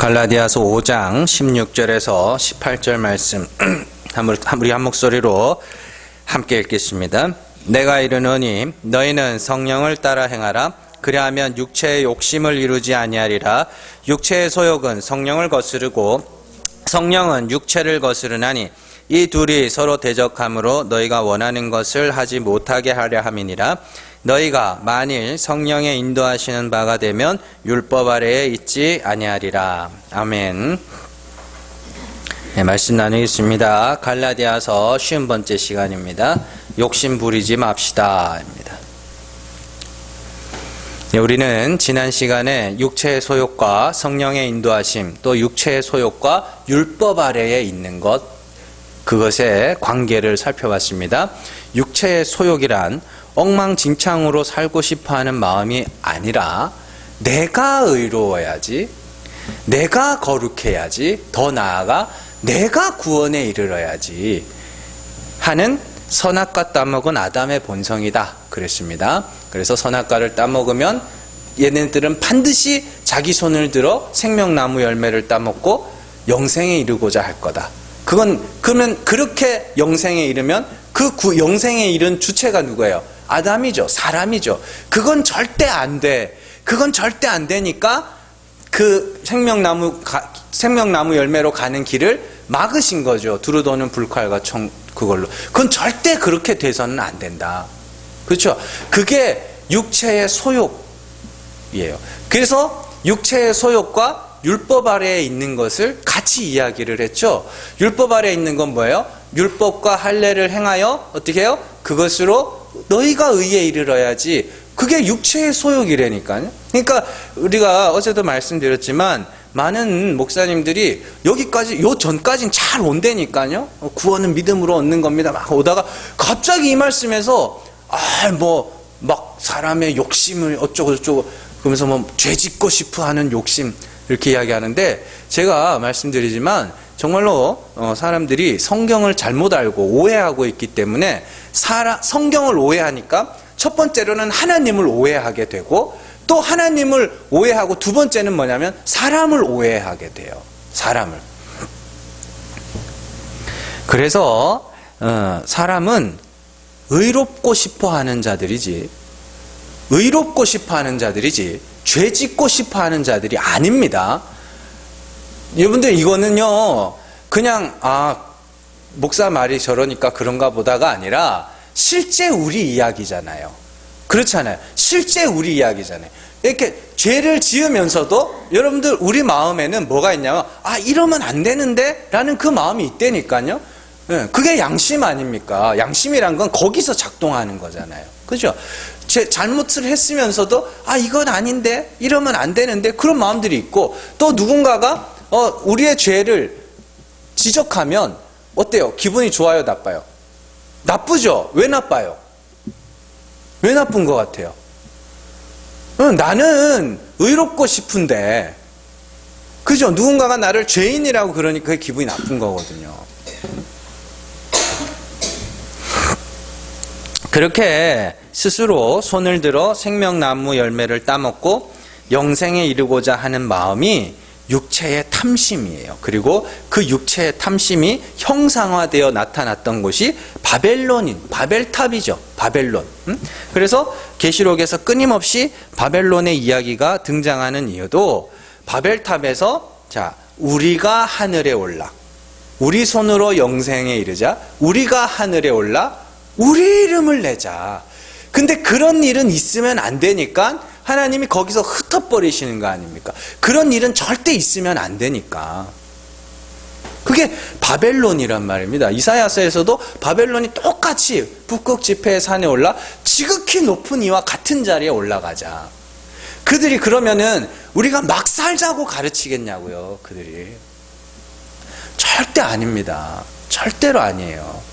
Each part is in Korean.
갈라디아서 5장 16절에서 18절 말씀 우리 한 목소리로 함께 읽겠습니다. 내가 이르노니 너희는 성령을 따라 행하라. 그리하면 육체의 욕심을 이루지 아니하리라. 육체의 소욕은 성령을 거스르고 성령은 육체를 거스르나니 이 둘이 서로 대적함으로 너희가 원하는 것을 하지 못하게 하려 함이니라. 너희가 만일 성령의 인도하시는 바가 되면 율법 아래에 있지 아니하리라. 아멘. 네, 말씀 나누겠습니다. 갈라디아서 50번째 시간입니다. 욕심 부리지 맙시다입니다. 네, 우리는 지난 시간에 육체의 소욕과 성령의 인도하심, 또 육체의 소욕과 율법 아래에 있는 것, 그것의 관계를 살펴봤습니다. 육체의 소욕이란 엉망진창으로 살고 싶어하는 마음이 아니라 내가 의로워야지, 내가 거룩해야지, 더 나아가 내가 구원에 이르러야지 하는 선악과 따먹은 아담의 본성이다 그랬습니다. 그래서 선악과를 따먹으면 얘네들은 반드시 자기 손을 들어 생명나무 열매를 따먹고 영생에 이르고자 할 거다. 그러면 그렇게 영생에 이르면 그 영생에 이른 주체가 누구예요? 아담이죠. 사람이죠. 그건 절대 안 돼. 그건 절대 안 되니까 그 생명나무 열매로 가는 길을 막으신 거죠. 두루도는 불칼과 그걸로. 그건 절대 그렇게 돼서는 안 된다. 그렇죠? 그게 육체의 소욕이에요. 그래서 육체의 소욕과 율법 아래에 있는 것을 같이 이야기를 했죠. 율법 아래에 있는 건 뭐예요? 율법과 할례를 행하여 어떻게 해요? 그것으로 너희가 의에 이르러야지. 그게 육체의 소욕이라니까요. 그러니까 우리가 어제도 말씀드렸지만 많은 목사님들이 여기까지, 요 전까지는 잘 온다니까요. 구원은 믿음으로 얻는 겁니다. 막 오다가 갑자기 이 말씀에서 막 사람의 욕심을 어쩌고 저쩌고 그러면서 죄 짓고 싶어 하는 욕심 이렇게 이야기하는데, 제가 말씀드리지만 정말로 사람들이 성경을 잘못 알고 오해하고 있기 때문에 성경을 오해하니까 첫 번째로는 하나님을 오해하게 되고, 또 하나님을 오해하고 두 번째는 뭐냐면 사람을 오해하게 돼요. 사람을. 그래서 사람은 의롭고 싶어하는 자들이지, 의롭고 싶어하는 자들이지 죄 짓고 싶어하는 자들이 아닙니다. 여러분들, 이거는요 그냥 목사 말이 저러니까 그런가 보다가 아니라 실제 우리 이야기잖아요. 그렇잖아요. 실제 우리 이야기잖아요. 이렇게 죄를 지으면서도 여러분들 우리 마음에는 뭐가 있냐면 이러면 안 되는데 라는 그 마음이 있다니까요. 그게 양심 아닙니까? 양심이란 건 거기서 작동하는 거잖아요. 그죠? 잘못을 했으면서도 이건 아닌데, 이러면 안 되는데, 그런 마음들이 있고, 또 누군가가 우리의 죄를 지적하면 어때요? 기분이 좋아요, 나빠요? 나쁘죠? 왜 나빠요? 왜 나쁜 것 같아요? 나는 의롭고 싶은데, 그죠? 누군가가 나를 죄인이라고 그러니까 그게 기분이 나쁜 거거든요. 그렇게 스스로 손을 들어 생명나무 열매를 따먹고 영생에 이르고자 하는 마음이 육체의 탐심이에요. 그리고 그 육체의 탐심이 형상화되어 나타났던 곳이 바벨탑이죠. 바벨론. 그래서 계시록에서 끊임없이 바벨론의 이야기가 등장하는 이유도, 바벨탑에서 우리가 하늘에 올라, 우리 손으로 영생에 이르자, 우리가 하늘에 올라 우리 이름을 내자. 근데 그런 일은 있으면 안 되니까 하나님이 거기서 흩어버리시는 거 아닙니까? 그런 일은 절대 있으면 안 되니까. 그게 바벨론이란 말입니다. 이사야서에서도 바벨론이 똑같이 북극 지폐의 산에 올라 지극히 높은 이와 같은 자리에 올라가자. 그들이 그러면은 우리가 막 살자고 가르치겠냐고요. 그들이. 절대 아닙니다. 절대로 아니에요.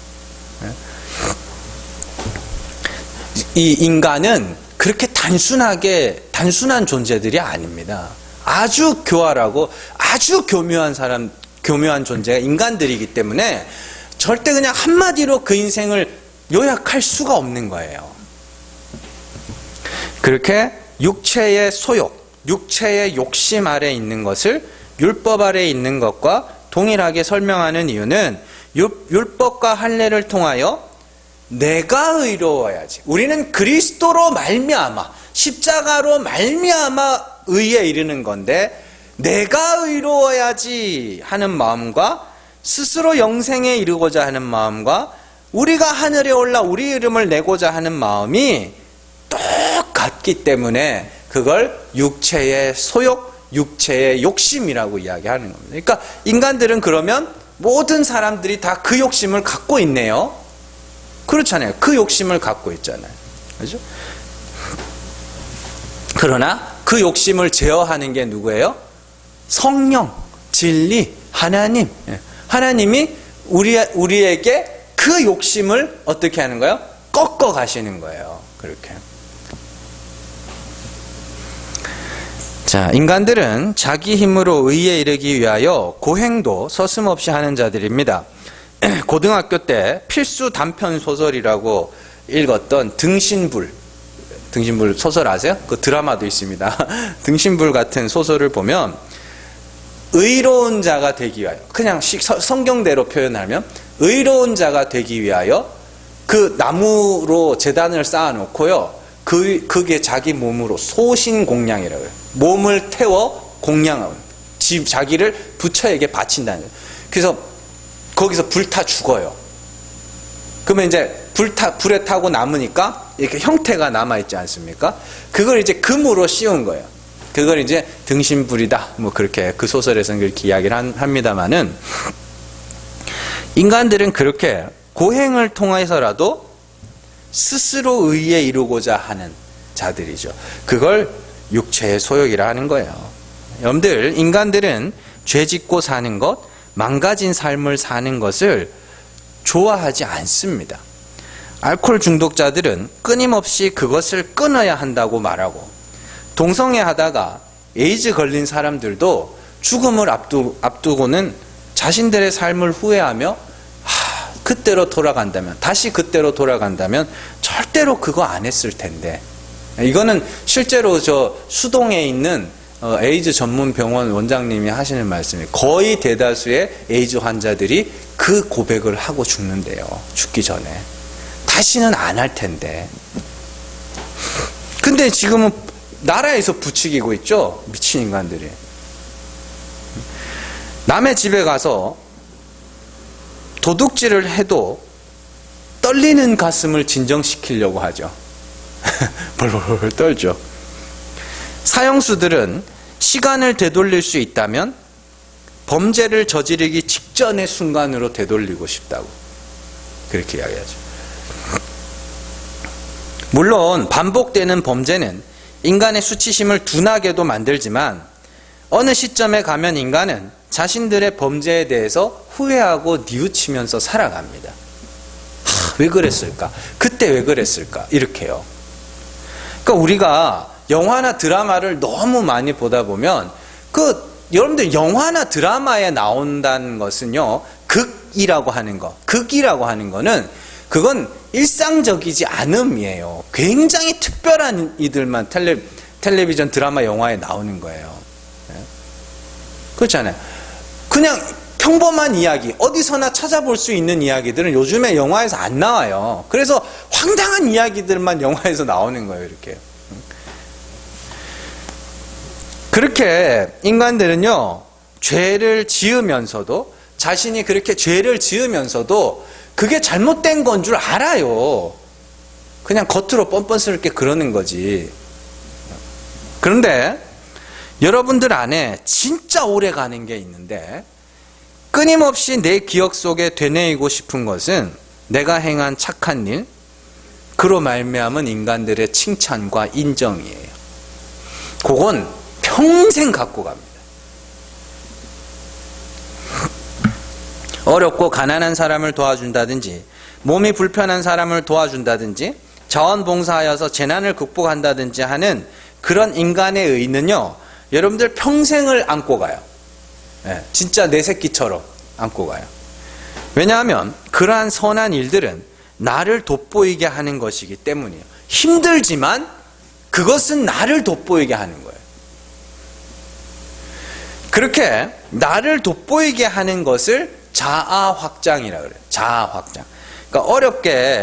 이 인간은 그렇게 단순한 존재들이 아닙니다. 아주 교활하고 아주 교묘한 존재가 인간들이기 때문에 절대 그냥 한마디로 그 인생을 요약할 수가 없는 거예요. 그렇게 육체의 소욕, 육체의 욕심 아래 있는 것을 율법 아래에 있는 것과 동일하게 설명하는 이유는 율법과 할례를 통하여 내가 의로워야지. 우리는 그리스도로 말미암아, 십자가로 말미암아 의에 이르는 건데 내가 의로워야지 하는 마음과 스스로 영생에 이르고자 하는 마음과 우리가 하늘에 올라 우리 이름을 내고자 하는 마음이 똑같기 때문에 그걸 육체의 소욕, 육체의 욕심이라고 이야기하는 겁니다. 그러니까 인간들은 그러면 모든 사람들이 다 그 욕심을 갖고 있네요. 그렇잖아요. 그 욕심을 갖고 있잖아요. 그렇죠? 그러나 그 욕심을 제어하는 게 누구예요? 성령, 진리, 하나님. 하나님이 우리에게 그 욕심을 어떻게 하는 거예요? 꺾어 가시는 거예요. 그렇게. 자, 인간들은 자기 힘으로 의에 이르기 위하여 고행도 서슴없이 하는 자들입니다. 고등학교 때 필수 단편 소설이라고 읽었던 등신불 소설 아세요? 그 드라마도 있습니다. 등신불 같은 소설을 보면 의로운 자가 되기 위하여, 그냥 성경대로 표현하면 의로운 자가 되기 위하여 그 나무로 제단을 쌓아놓고요, 그게 자기 몸으로 소신공양이라고 해요. 몸을 태워 공양하고 자기를 부처에게 바친다는 거예요. 그래서 거기서 불타 죽어요. 그러면 이제 불에 타고 남으니까 이렇게 형태가 남아있지 않습니까? 그걸 이제 금으로 씌운 거예요. 그걸 이제 등신불이다. 뭐 그렇게 그 소설에서는 그렇게 이야기를 합니다만은 인간들은 그렇게 고행을 통해서라도 스스로 의에 이루고자 하는 자들이죠. 그걸 육체의 소욕이라 하는 거예요. 여러분들, 인간들은 죄 짓고 사는 것, 망가진 삶을 사는 것을 좋아하지 않습니다. 알코올 중독자들은 끊임없이 그것을 끊어야 한다고 말하고, 동성애 하다가 에이즈 걸린 사람들도 죽음을 앞두고는 자신들의 삶을 후회하며 그때로 돌아간다면, 다시 그때로 돌아간다면 절대로 그거 안 했을 텐데. 이거는 실제로 저 수동에 있는 에이즈 전문 병원 원장님이 하시는 말씀이에요. 거의 대다수의 에이즈 환자들이 그 고백을 하고 죽는데요. 죽기 전에. 다시는 안 할 텐데. 근데 지금은 나라에서 부추기고 있죠. 미친 인간들이. 남의 집에 가서 도둑질을 해도 떨리는 가슴을 진정시키려고 하죠. 벌벌 떨죠. 사형수들은 시간을 되돌릴 수 있다면 범죄를 저지르기 직전의 순간으로 되돌리고 싶다고 그렇게 이야기하죠. 물론 반복되는 범죄는 인간의 수치심을 둔하게도 만들지만 어느 시점에 가면 인간은 자신들의 범죄에 대해서 후회하고 뉘우치면서 살아갑니다. 왜 그랬을까? 그때 왜 그랬을까? 이렇게요. 그러니까 우리가 영화나 드라마를 너무 많이 보다 보면 여러분들 영화나 드라마에 나온다는 것은요, 극이라고 하는 거는 그건 일상적이지 않음이에요. 굉장히 특별한 이들만 텔레비전, 드라마, 영화에 나오는 거예요. 그렇잖아요. 그냥 평범한 이야기, 어디서나 찾아볼 수 있는 이야기들은 요즘에 영화에서 안 나와요. 그래서 황당한 이야기들만 영화에서 나오는 거예요, 이렇게. 그렇게 인간들은요, 죄를 지으면서도, 자신이 그렇게 죄를 지으면서도 그게 잘못된 건 줄 알아요. 그냥 겉으로 뻔뻔스럽게 그러는 거지. 그런데 여러분들 안에 진짜 오래 가는 게 있는데, 끊임없이 내 기억 속에 되뇌이고 싶은 것은 내가 행한 착한 일, 그로 말미암은 인간들의 칭찬과 인정이에요. 그건 평생 갖고 갑니다. 어렵고 가난한 사람을 도와준다든지, 몸이 불편한 사람을 도와준다든지, 자원봉사하여서 재난을 극복한다든지 하는 그런 인간의 의는요, 여러분들 평생을 안고 가요. 진짜 내 새끼처럼 안고 가요. 왜냐하면 그러한 선한 일들은 나를 돋보이게 하는 것이기 때문이에요. 힘들지만 그것은 나를 돋보이게 하는 거예요. 그렇게 나를 돋보이게 하는 것을 자아 확장이라 그래요. 자아 확장. 그러니까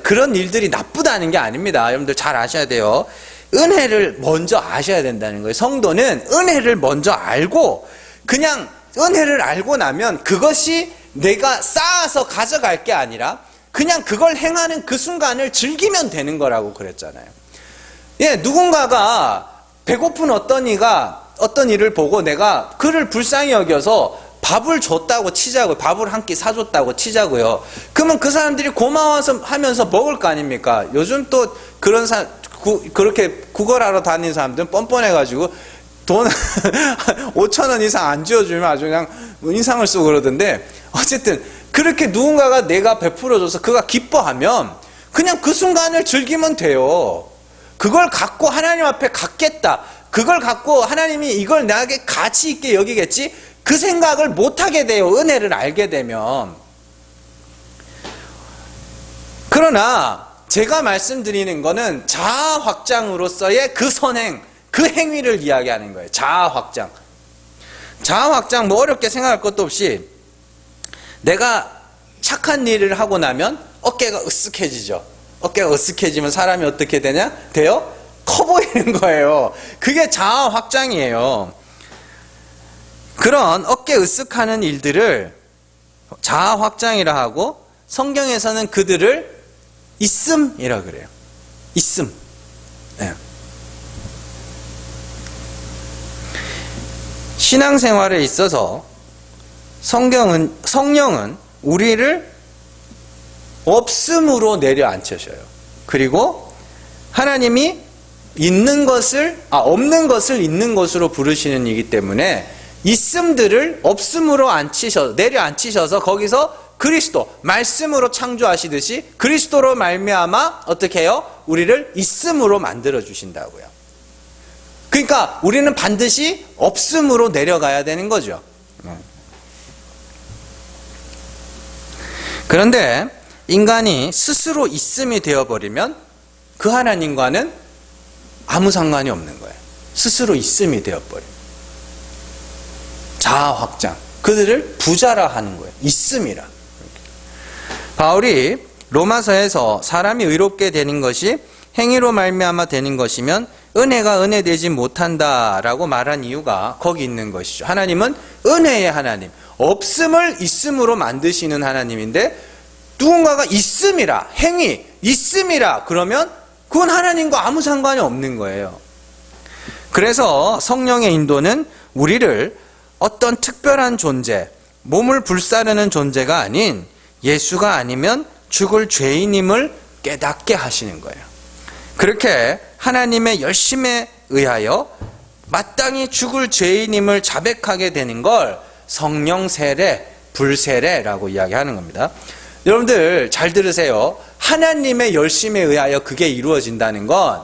그런 일들이 나쁘다는 게 아닙니다. 여러분들 잘 아셔야 돼요. 은혜를 먼저 아셔야 된다는 거예요. 성도는 은혜를 먼저 알고, 그냥 은혜를 알고 나면 그것이 내가 쌓아서 가져갈 게 아니라 그냥 그걸 행하는 그 순간을 즐기면 되는 거라고 그랬잖아요. 예, 누군가가 배고픈 어떤 이가 어떤 일을 보고 내가 그를 불쌍히 여겨서 밥을 줬다고 치자고요. 밥을 한 끼 사줬다고 치자고요. 그러면 그 사람들이 고마워서 하면서 먹을 거 아닙니까? 요즘 또 그런 그렇게 구걸하러 다니는 사람들은 뻔뻔해가지고 돈 5,000원 이상 안 쥐어주면 아주 그냥 인상을 쓰고 그러던데, 어쨌든 그렇게 누군가가 내가 베풀어줘서 그가 기뻐하면 그냥 그 순간을 즐기면 돼요. 그걸 갖고 하나님 앞에 갖겠다, 그걸 갖고 하나님이 이걸 나에게 가치 있게 여기겠지, 그 생각을 못하게 돼요. 은혜를 알게 되면. 그러나 제가 말씀드리는 거는 자아 확장으로서의 그 선행, 그 행위를 이야기하는 거예요. 자아 확장. 자아 확장 뭐 어렵게 생각할 것도 없이, 내가 착한 일을 하고 나면 어깨가 으쓱해지죠. 어깨가 으쓱해지면 사람이 어떻게 돼요? 커 보이는 거예요. 그게 자아 확장이에요. 그런 어깨 으쓱하는 일들을 자아 확장이라 하고, 성경에서는 그들을 있음이라 그래요. 있음. 네. 신앙생활에 있어서 성령은 우리를 없음으로 내려앉히셔요. 그리고 하나님이 없는 것을 있는 것으로 부르시는 이기 때문에 있음들을 없음으로 내려앉히셔서 거기서 그리스도, 말씀으로 창조하시듯이 그리스도로 말미암아 어떻게 해요? 우리를 있음으로 만들어 주신다고요. 그러니까 우리는 반드시 없음으로 내려가야 되는 거죠. 그런데 인간이 스스로 있음이 되어버리면 그 하나님과는 아무 상관이 없는 거예요. 스스로 있음이 되어버려요. 자아 확장. 그들을 부자라 하는 거예요. 있음이라. 바울이 로마서에서 사람이 의롭게 되는 것이 행위로 말미암아 되는 것이면 은혜가 은혜되지 못한다라고 말한 이유가 거기 있는 것이죠. 하나님은 은혜의 하나님, 없음을 있음으로 만드시는 하나님인데, 누군가가 있음이라, 행위, 있음이라 그러면 그건 하나님과 아무 상관이 없는 거예요. 그래서 성령의 인도는 우리를 어떤 특별한 존재, 몸을 불사르는 존재가 아닌 예수가 아니면 죽을 죄인임을 깨닫게 하시는 거예요. 그렇게 하나님의 열심에 의하여 마땅히 죽을 죄인임을 자백하게 되는 걸 성령 세례, 불세례라고 이야기하는 겁니다. 여러분들 잘 들으세요. 하나님의 열심에 의하여 그게 이루어진다는 건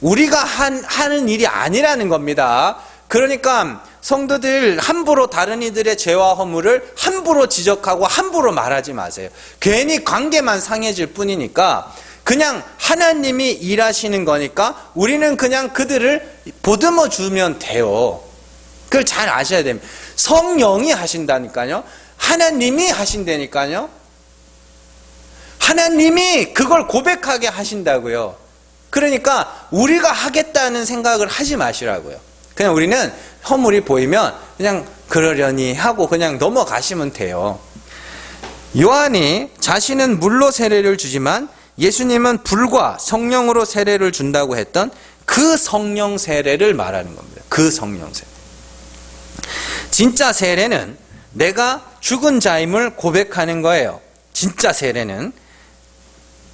우리가 하는 일이 아니라는 겁니다. 그러니까 성도들 함부로 다른 이들의 죄와 허물을 함부로 지적하고 함부로 말하지 마세요. 괜히 관계만 상해질 뿐이니까, 그냥 하나님이 일하시는 거니까 우리는 그냥 그들을 보듬어 주면 돼요. 그걸 잘 아셔야 됩니다. 성령이 하신다니까요. 하나님이 하신다니까요. 하나님이 그걸 고백하게 하신다고요. 그러니까 우리가 하겠다는 생각을 하지 마시라고요. 그냥 우리는 허물이 보이면 그냥 그러려니 하고 그냥 넘어가시면 돼요. 요한이 자신은 물로 세례를 주지만 예수님은 불과 성령으로 세례를 준다고 했던 그 성령 세례를 말하는 겁니다. 그 성령 세례. 진짜 세례는 내가 죽은 자임을 고백하는 거예요. 진짜 세례는.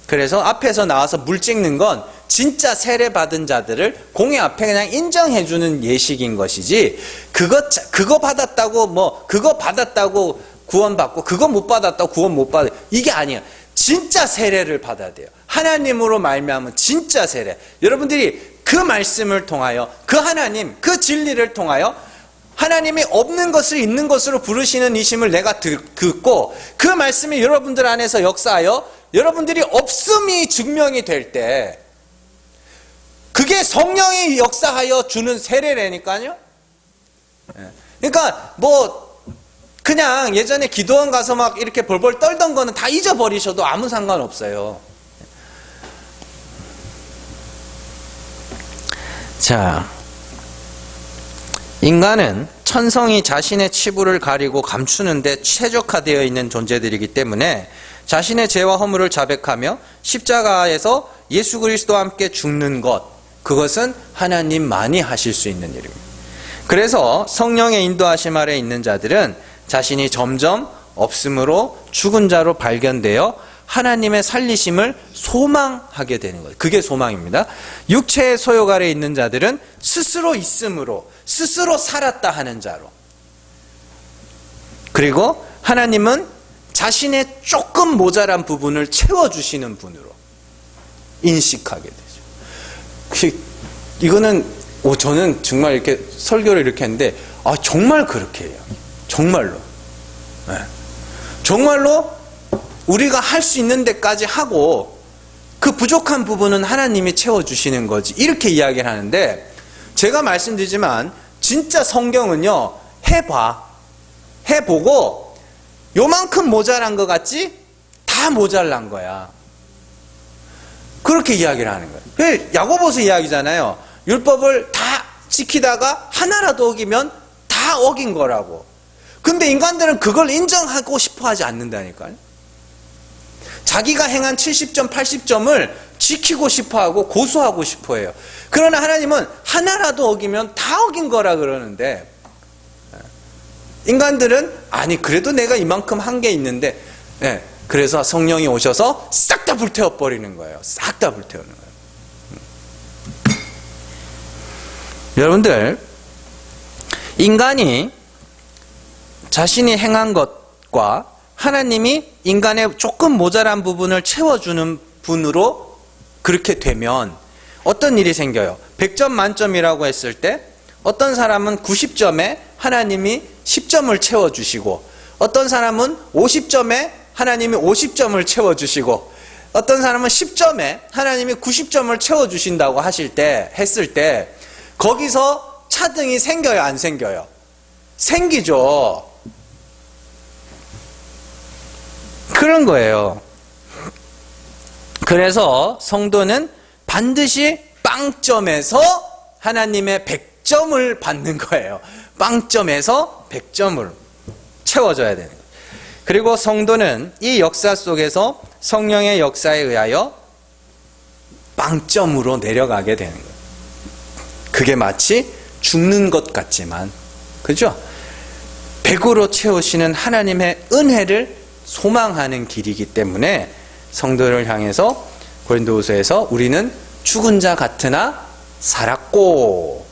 그래서 앞에서 나와서 물 찍는 건 진짜 세례 받은 자들을 공회 앞에 그냥 인정해주는 예식인 것이지, 그거 받았다고 그거 받았다고 구원받고 그거 못 받았다고 구원 못 받아, 이게 아니에요. 진짜 세례를 받아야 돼요. 하나님으로 말미암은 진짜 세례. 여러분들이 그 말씀을 통하여, 그 하나님, 그 진리를 통하여 하나님이 없는 것을 있는 것으로 부르시는 이심을 내가 듣고 그 말씀이 여러분들 안에서 역사하여 여러분들이 없음이 증명이 될 때, 그게 성령이 역사하여 주는 세례라니까요. 그러니까 그냥 예전에 기도원 가서 막 이렇게 벌벌 떨던 거는 다 잊어버리셔도 아무 상관없어요. 자, 인간은 천성이 자신의 치부를 가리고 감추는 데 최적화되어 있는 존재들이기 때문에 자신의 죄와 허물을 자백하며 십자가에서 예수 그리스도와 함께 죽는 것, 그것은 하나님만이 하실 수 있는 일입니다. 그래서 성령의 인도하심 아래 있는 자들은 자신이 점점 없음으로 죽은 자로 발견되어 하나님의 살리심을 소망하게 되는 거예요. 그게 소망입니다. 육체의 소욕 아래 있는 자들은 스스로 있음으로, 스스로 살았다 하는 자로, 그리고 하나님은 자신의 조금 모자란 부분을 채워주시는 분으로 인식하게 되죠. 이거는 저는 정말 이렇게 설교를 이렇게 했는데 정말 그렇게 해요. 정말로. 네. 정말로 우리가 할 수 있는 데까지 하고 그 부족한 부분은 하나님이 채워주시는 거지, 이렇게 이야기를 하는데, 제가 말씀드리지만 진짜 성경은요, 해보고 요만큼 모자란 것 같지? 다 모자란 거야. 그렇게 이야기를 하는 거예요. 야고보서 이야기잖아요. 율법을 다 지키다가 하나라도 어기면 다 어긴 거라고. 근데 인간들은 그걸 인정하고 싶어 하지 않는다니까요. 자기가 행한 70점, 80점을 지키고 싶어 하고 고수하고 싶어 해요. 그러나 하나님은 하나라도 어기면 다 어긴 거라 그러는데, 인간들은 아니 그래도 내가 이만큼 한 게 있는데, 그래서 성령이 오셔서 싹 다 불태워 버리는 거예요. 싹 다 불태우는 거예요. 여러분들, 인간이 자신이 행한 것과 하나님이 인간의 조금 모자란 부분을 채워주는 분으로 그렇게 되면 어떤 일이 생겨요? 100점 만점이라고 했을 때 어떤 사람은 90점에 하나님이 10점을 채워주시고, 어떤 사람은 50점에 하나님이 50점을 채워주시고, 어떤 사람은 10점에 하나님이 90점을 채워주신다고 했을 때 거기서 차등이 생겨요, 안 생겨요? 생기죠. 그런 거예요. 그래서 성도는 반드시 빵점에서 하나님의 100점을 받는 거예요. 빵점에서 100점을 채워줘야 되는 거예요. 그리고 성도는 이 역사 속에서 성령의 역사에 의하여 빵점으로 내려가게 되는 거예요. 그게 마치 죽는 것 같지만, 그죠? 100으로 채우시는 하나님의 은혜를 소망하는 길이기 때문에 성도를 향해서 고린도후서에서 우리는 죽은 자 같으나 살았고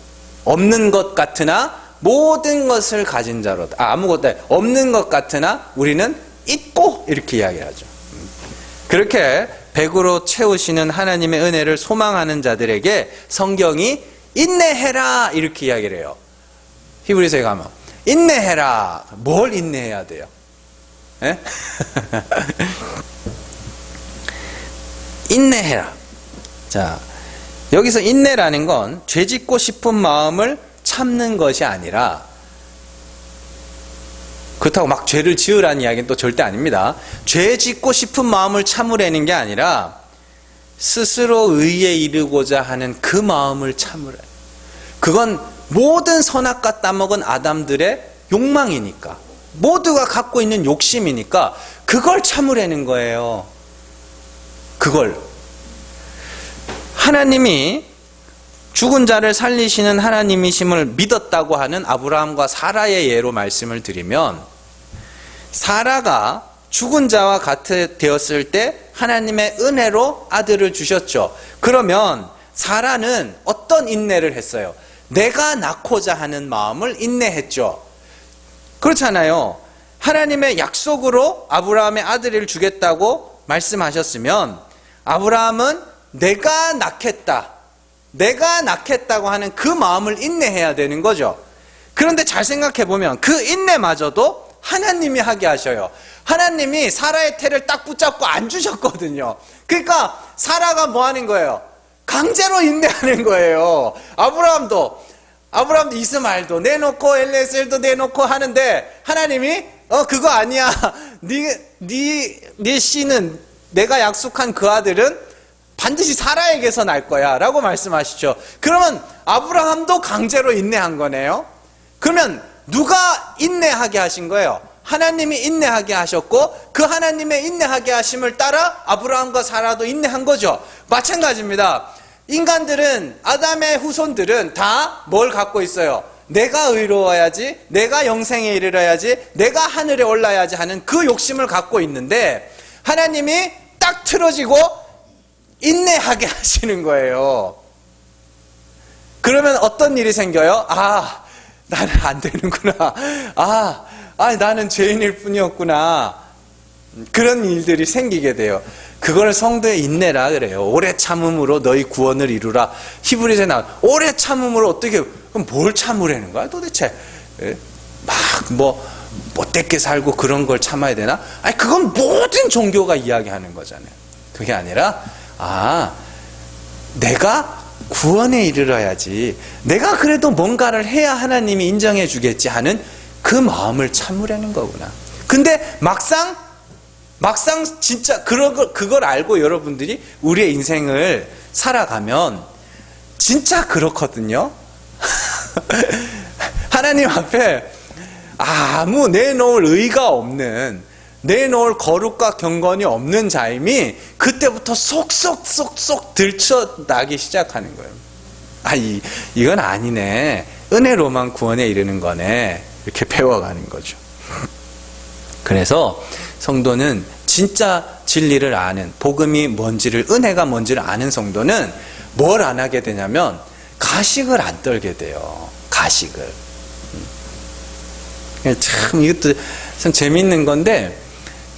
없는 것 같으나 모든 것을 가진 자로다. 아무것도 없는 것 같으나 우리는 있고, 이렇게 이야기하죠. 그렇게 100으로 채우시는 하나님의 은혜를 소망하는 자들에게 성경이 인내해라, 이렇게 이야기를 해요. 히브리서에 가면 인내해라. 뭘 인내해야 돼요? 인내해라. 자, 여기서 인내라는 건 죄짓고 싶은 마음을 참는 것이 아니라, 그렇다고 막 죄를 지으라는 이야기는 또 절대 아닙니다. 죄짓고 싶은 마음을 참으라는 게 아니라 스스로 의에 이르고자 하는 그 마음을 참으라. 그건 모든 선악과 따먹은 아담들의 욕망이니까, 모두가 갖고 있는 욕심이니까 그걸 참으라는 거예요. 그걸. 하나님이 죽은 자를 살리시는 하나님이심을 믿었다고 하는 아브라함과 사라의 예로 말씀을 드리면, 사라가 죽은 자와 같되었을 때 하나님의 은혜로 아들을 주셨죠. 그러면 사라는 어떤 인내를 했어요? 내가 낳고자 하는 마음을 인내했죠. 그렇잖아요. 하나님의 약속으로 아브라함의 아들을 주겠다고 말씀하셨으면 아브라함은 내가 낳겠다고 하는 그 마음을 인내해야 되는 거죠. 그런데 잘 생각해 보면 그 인내마저도 하나님이 하게 하셔요. 하나님이 사라의 태를 딱 붙잡고 안 주셨거든요. 그러니까 사라가 뭐 하는 거예요? 강제로 인내하는 거예요. 아브라함도 아브라함도 이스마엘도 내놓고 엘레셀도 내놓고 하는데 하나님이 그거 아니야. 네 씨는 내가 약속한 그 아들은 반드시 사라에게서 날 거야 라고 말씀하시죠. 그러면 아브라함도 강제로 인내한 거네요. 그러면 누가 인내하게 하신 거예요? 하나님이 인내하게 하셨고 그 하나님의 인내하게 하심을 따라 아브라함과 사라도 인내한 거죠. 마찬가지입니다. 인간들은, 아담의 후손들은 다 뭘 갖고 있어요? 내가 의로워야지, 내가 영생에 이르러야지, 내가 하늘에 올라야지 하는 그 욕심을 갖고 있는데 하나님이 딱 틀어지고 인내하게 하시는 거예요. 그러면 어떤 일이 생겨요? 나는 안 되는구나. 나는 죄인일 뿐이었구나. 그런 일들이 생기게 돼요. 그걸 성도의 인내라 그래요. 오래 참음으로 너희 구원을 이루라. 히브리서에 나와 오래 참음으로 어떻게, 그럼 뭘 참으라는 거야 도대체? 못되게 살고 그런 걸 참아야 되나? 그건 모든 종교가 이야기하는 거잖아요. 그게 아니라 내가 구원에 이르러야지, 내가 그래도 뭔가를 해야 하나님이 인정해 주겠지 하는 그 마음을 참으려는 거구나. 근데 막상 진짜 그걸 알고 여러분들이 우리의 인생을 살아가면 진짜 그렇거든요. 하나님 앞에 아무 내놓을 의가 없는, 내놓을 거룩과 경건이 없는 자임이 그때부터 속속속속 들춰나기 시작하는 거예요. 이건 아니네, 은혜로만 구원에 이르는 거네, 이렇게 배워가는 거죠. 그래서 성도는 진짜 진리를 아는, 복음이 뭔지를, 은혜가 뭔지를 아는 성도는 뭘 안 하게 되냐면 가식을 안 떨게 돼요. 가식을. 참 이것도 참 재밌는 건데,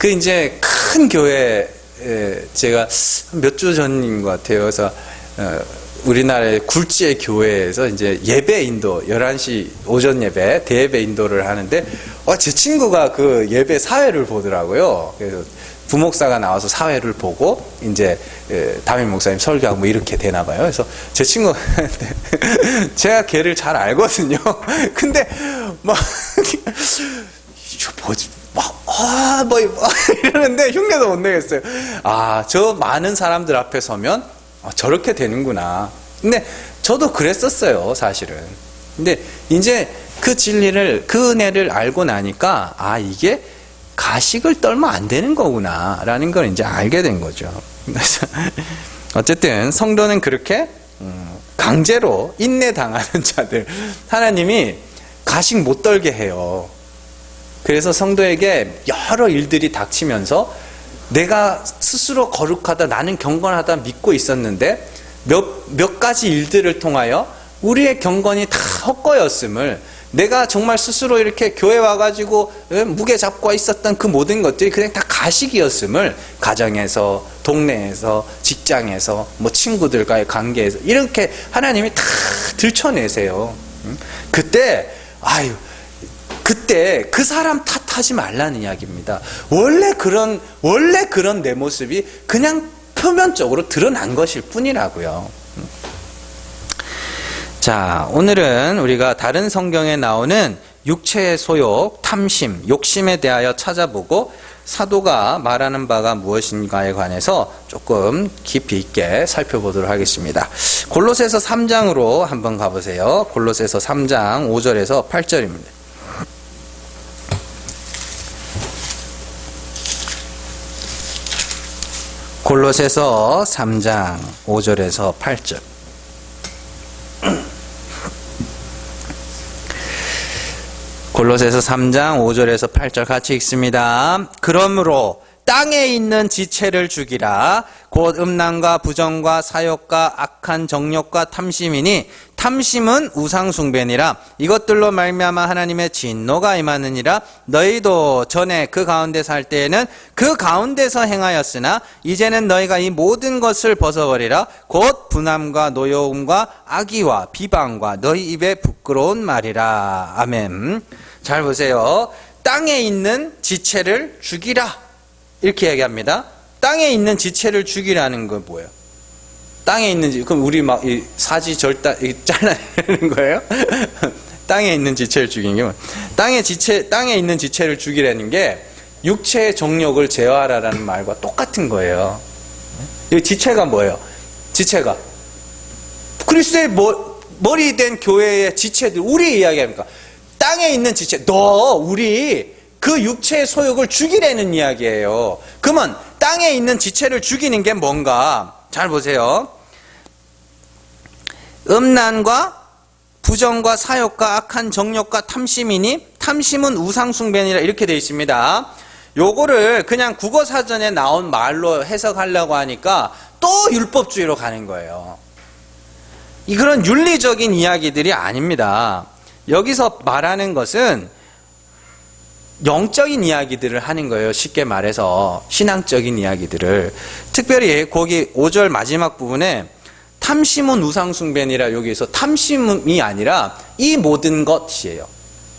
이제 큰 교회, 제가 몇 주 전인 것 같아요. 그래서 우리나라의 굴지의 교회에서 이제 예배 인도, 11시 오전 예배, 대예배 인도를 하는데, 제 친구가 그 예배 사회를 보더라고요. 그래서 부목사가 나와서 사회를 보고, 이제, 담임 목사님 설교하고 뭐 이렇게 되나 봐요. 그래서 제 친구가, 제가 걔를 잘 알거든요. 근데, 이러는데 흉내도 못 내겠어요. 저 많은 사람들 앞에 서면, 저렇게 되는구나. 근데 저도 그랬었어요, 사실은. 근데 이제 그 진리를, 그 은혜를 알고 나니까 이게 가식을 떨면 안 되는 거구나 라는 걸 이제 알게 된 거죠. 그래서 어쨌든 성도는 그렇게 강제로 인내당하는 자들, 하나님이 가식 못 떨게 해요. 그래서 성도에게 여러 일들이 닥치면서 내가 스스로 거룩하다, 나는 경건하다 믿고 있었는데 몇 가지 일들을 통하여 우리의 경건이 다 헛거였음을, 내가 정말 스스로 이렇게 교회 와가지고 무게 잡고 있었던 그 모든 것들이 그냥 다 가식이었음을, 가정에서, 동네에서, 직장에서, 친구들과의 관계에서 이렇게 하나님이 다 들춰내세요. 그때 그 사람 탓하지 말라는 이야기입니다. 원래 그런 내 모습이 그냥 표면적으로 드러난 것일 뿐이라고요. 자, 오늘은 우리가 다른 성경에 나오는 육체의 소욕, 탐심, 욕심에 대하여 찾아보고 사도가 말하는 바가 무엇인가에 관해서 조금 깊이 있게 살펴보도록 하겠습니다. 골로새서 3장으로 한번 가보세요. 골로새서 3장 5절에서 8절입니다. 골로새서 3장 5절에서 8절. 골로새서 3장 5절에서 8절 같이 읽습니다. 그러므로 땅에 있는 지체를 죽이라. 곧 음란과 부정과 사욕과 악한 정욕과 탐심이니 탐심은 우상숭배니라. 이것들로 말미암아 하나님의 진노가 임하느니라. 너희도 전에 그 가운데 살 때에는 그 가운데서 행하였으나 이제는 너희가 이 모든 것을 벗어버리라. 곧 분함과 노여움과 악의와 비방과 너희 입에 부끄러운 말이라. 아멘. 잘 보세요. 땅에 있는 지체를 죽이라. 이렇게 얘기합니다. 땅에 있는 지체를 죽이라는 건 뭐예요? 땅에 있는 그럼 우리 막 이 사지 절단 잘라내는 거예요? 땅에 있는 지체를 죽이는 게 땅에 있는 지체를 죽이라는 게 육체의 정욕을 제어하라라는 말과 똑같은 거예요. 이 지체가 뭐예요? 지체가 그리스도의 머리 된 교회의 지체들, 우리 이야기합니까? 땅에 있는 지체, 우리 그 육체의 소욕을 죽이라는 이야기예요. 그러면 땅에 있는 지체를 죽이는 게 뭔가? 잘 보세요. 음란과 부정과 사욕과 악한 정욕과 탐심이니 탐심은 우상숭배니라 이렇게 되어 있습니다. 요거를 그냥 국어사전에 나온 말로 해석하려고 하니까 또 율법주의로 가는 거예요. 그런 윤리적인 이야기들이 아닙니다. 여기서 말하는 것은 영적인 이야기들을 하는 거예요. 쉽게 말해서 신앙적인 이야기들을. 특별히 거기 5절 마지막 부분에 탐심은 우상숭배니라, 여기서 탐심이 아니라 이 모든 것이에요.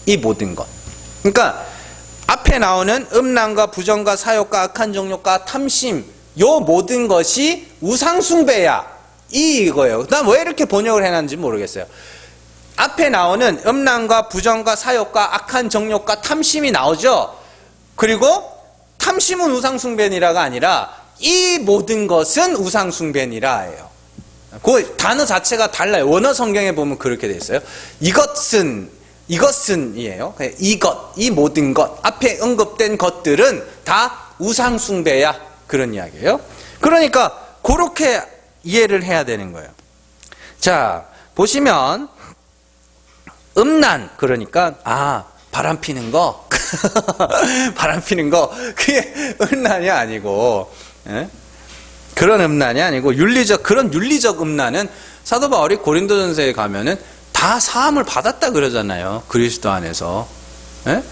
이 모든 것. 그러니까 앞에 나오는 음란과 부정과 사욕과 악한 정욕과 탐심, 요 모든 것이 우상숭배야. 이거예요. 난 왜 이렇게 번역을 해놨는지 모르겠어요. 앞에 나오는 음란과 부정과 사욕과 악한 정욕과 탐심이 나오죠. 그리고 탐심은 우상숭배니라가 아니라 이 모든 것은 우상숭배니라예요. 그 단어 자체가 달라요. 원어 성경에 보면 그렇게 돼 있어요. 이것은이에요. 이 모든 것, 앞에 언급된 것들은 다 우상숭배야. 그런 이야기예요. 그러니까 그렇게 이해를 해야 되는 거예요. 자, 보시면 음란, 그러니까 바람 피는 거 바람 피는 거 그게 음란이 아니고, 예? 그런 음란이 아니고 그런 윤리적 음란은 사도 바울이 고린도전서에 가면은 다 사함을 받았다 그러잖아요. 그리스도 안에서. 예?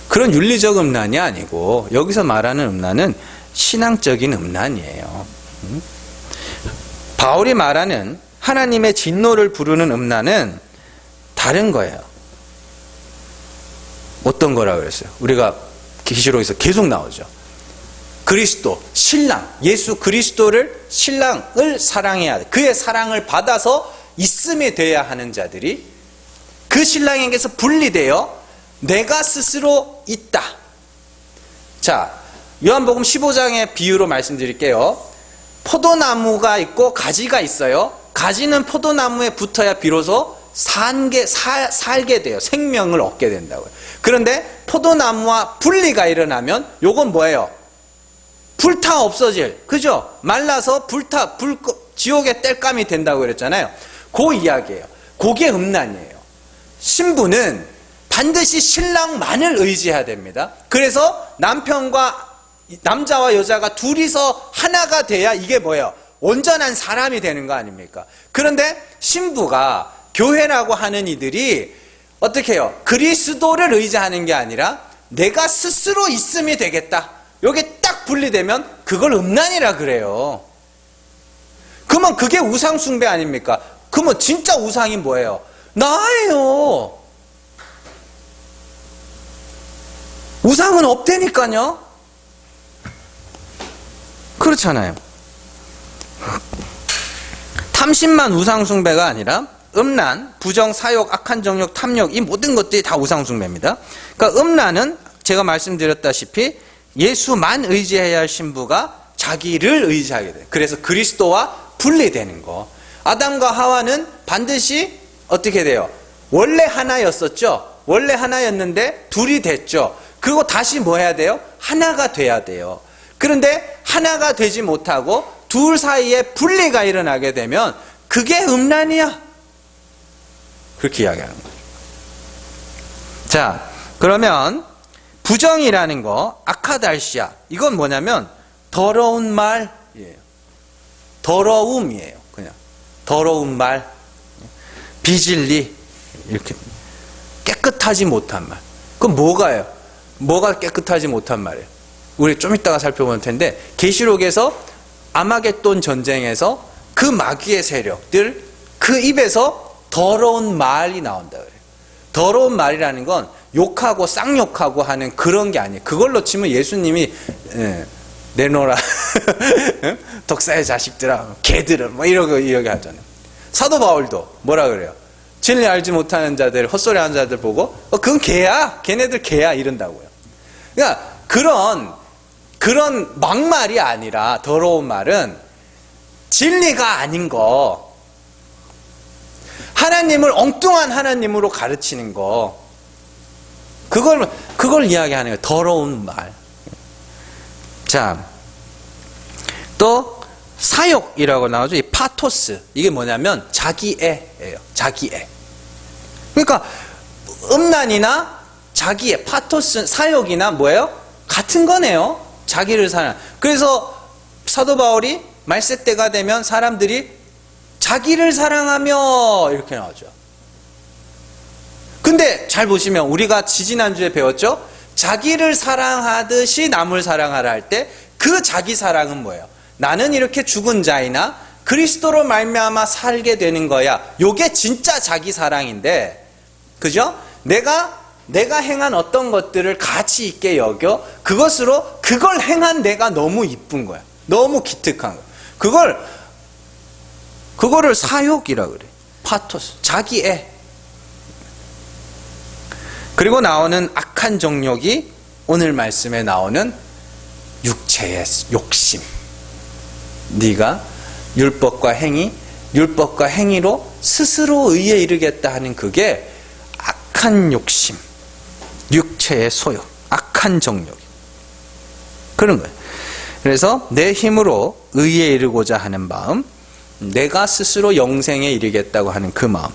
그런 윤리적 음란이 아니고 여기서 말하는 음란은 신앙적인 음란이에요. 바울이 말하는 하나님의 진노를 부르는 음란은 다른 거예요. 어떤 거라고 그랬어요? 우리가 계시록에서 계속 나오죠. 그리스도, 신랑, 예수 그리스도를, 신랑을 사랑해야 돼. 그의 사랑을 받아서 있음이 돼야 하는 자들이 그 신랑에게서 분리되어 내가 스스로 있다. 자, 요한복음 15장의 비유로 말씀드릴게요. 포도나무가 있고 가지가 있어요. 가지는 포도나무에 붙어야 비로소 살게 돼요. 생명을 얻게 된다고요. 그런데 포도나무와 분리가 일어나면 요건 뭐예요? 불타 없어질, 그죠? 말라서 지옥의 땔감이 된다고 그랬잖아요. 그 이야기예요. 그게 음란이에요. 신부는 반드시 신랑만을 의지해야 됩니다. 그래서 남자와 여자가 둘이서 하나가 돼야 이게 뭐예요? 온전한 사람이 되는 거 아닙니까? 그런데 신부가, 교회라고 하는 이들이 어떻게 해요? 그리스도를 의지하는 게 아니라 내가 스스로 있음이 되겠다. 여기 딱 분리되면 그걸 음란이라 그래요. 그러면 그게 우상숭배 아닙니까? 그러면 진짜 우상이 뭐예요? 나예요. 우상은 없다니까요. 그렇잖아요. 탐심만 우상숭배가 아니라 음란, 부정, 사욕, 악한 정욕, 탐욕, 이 모든 것들이 다 우상숭배입니다. 그러니까 음란은 제가 말씀드렸다시피 예수만 의지해야 할 신부가 자기를 의지하게 돼요. 그래서 그리스도와 분리되는 거. 아담과 하와는 반드시 어떻게 돼요? 원래 하나였었죠. 원래 하나였는데 둘이 됐죠. 그리고 다시 뭐 해야 돼요? 하나가 돼야 돼요. 그런데 하나가 되지 못하고 둘 사이에 분리가 일어나게 되면 그게 음란이야. 그렇게 이야기하는 거죠. 자, 그러면 부정이라는 거, 아카달시아, 이건 뭐냐면 더러운 말이에요. 더러움이에요. 그냥 더러운 말, 비진리, 이렇게 깨끗하지 못한 말. 그건 뭐가요? 뭐가 깨끗하지 못한 말이에요? 우리 좀 이따가 살펴볼 텐데, 계시록에서 아마겟돈 전쟁에서 그 마귀의 세력들, 그 입에서 더러운 말이 나온다 그래요. 더러운 말이라는 건 욕하고 쌍욕하고 하는 그런 게 아니에요. 그걸로 치면 예수님이 내놓으라. 독사의 자식들아, 개들은 뭐 이러고 하잖아요. 사도 바울도 뭐라 그래요? 진리 알지 못하는 자들, 헛소리하는 자들 보고 그건 개야, 걔네들 개야 이런다고요. 그러니까 그런 막말이 아니라 더러운 말은 진리가 아닌 거, 하나님을 엉뚱한 하나님으로 가르치는 거, 그걸 이야기하는 거예요. 더러운 말. 자, 또 사욕이라고 나오죠. 이 파토스, 이게 뭐냐면 자기애예요. 자기애. 그러니까 음란이나 자기애, 파토스, 사욕이나 뭐예요? 같은 거네요. 자기를 사랑. 그래서 사도 바울이 말세 때가 되면 사람들이 자기를 사랑하며 이렇게 나오죠. 근데 잘 보시면 우리가 지지난주에 배웠죠? 자기를 사랑하듯이 남을 사랑하라 할 때 그 자기 사랑은 뭐예요? 나는 이렇게 죽은 자이나 그리스도로 말미암아 살게 되는 거야. 요게 진짜 자기 사랑인데, 그죠? 내가 행한 어떤 것들을 가치 있게 여겨 그것으로 그걸 행한 내가 너무 이쁜 거야. 너무 기특한 거야. 그거를 사욕이라 그래. 파토스, 자기애. 그리고 나오는 악한 정욕이 오늘 말씀에 나오는 육체의 욕심. 네가 율법과 행위로 스스로 의에 이르겠다 하는 그게 악한 욕심, 육체의 소욕, 악한 정욕. 그런 거예요. 그래서 내 힘으로 의에 이르고자 하는 마음, 내가 스스로 영생에 이르겠다고 하는 그 마음,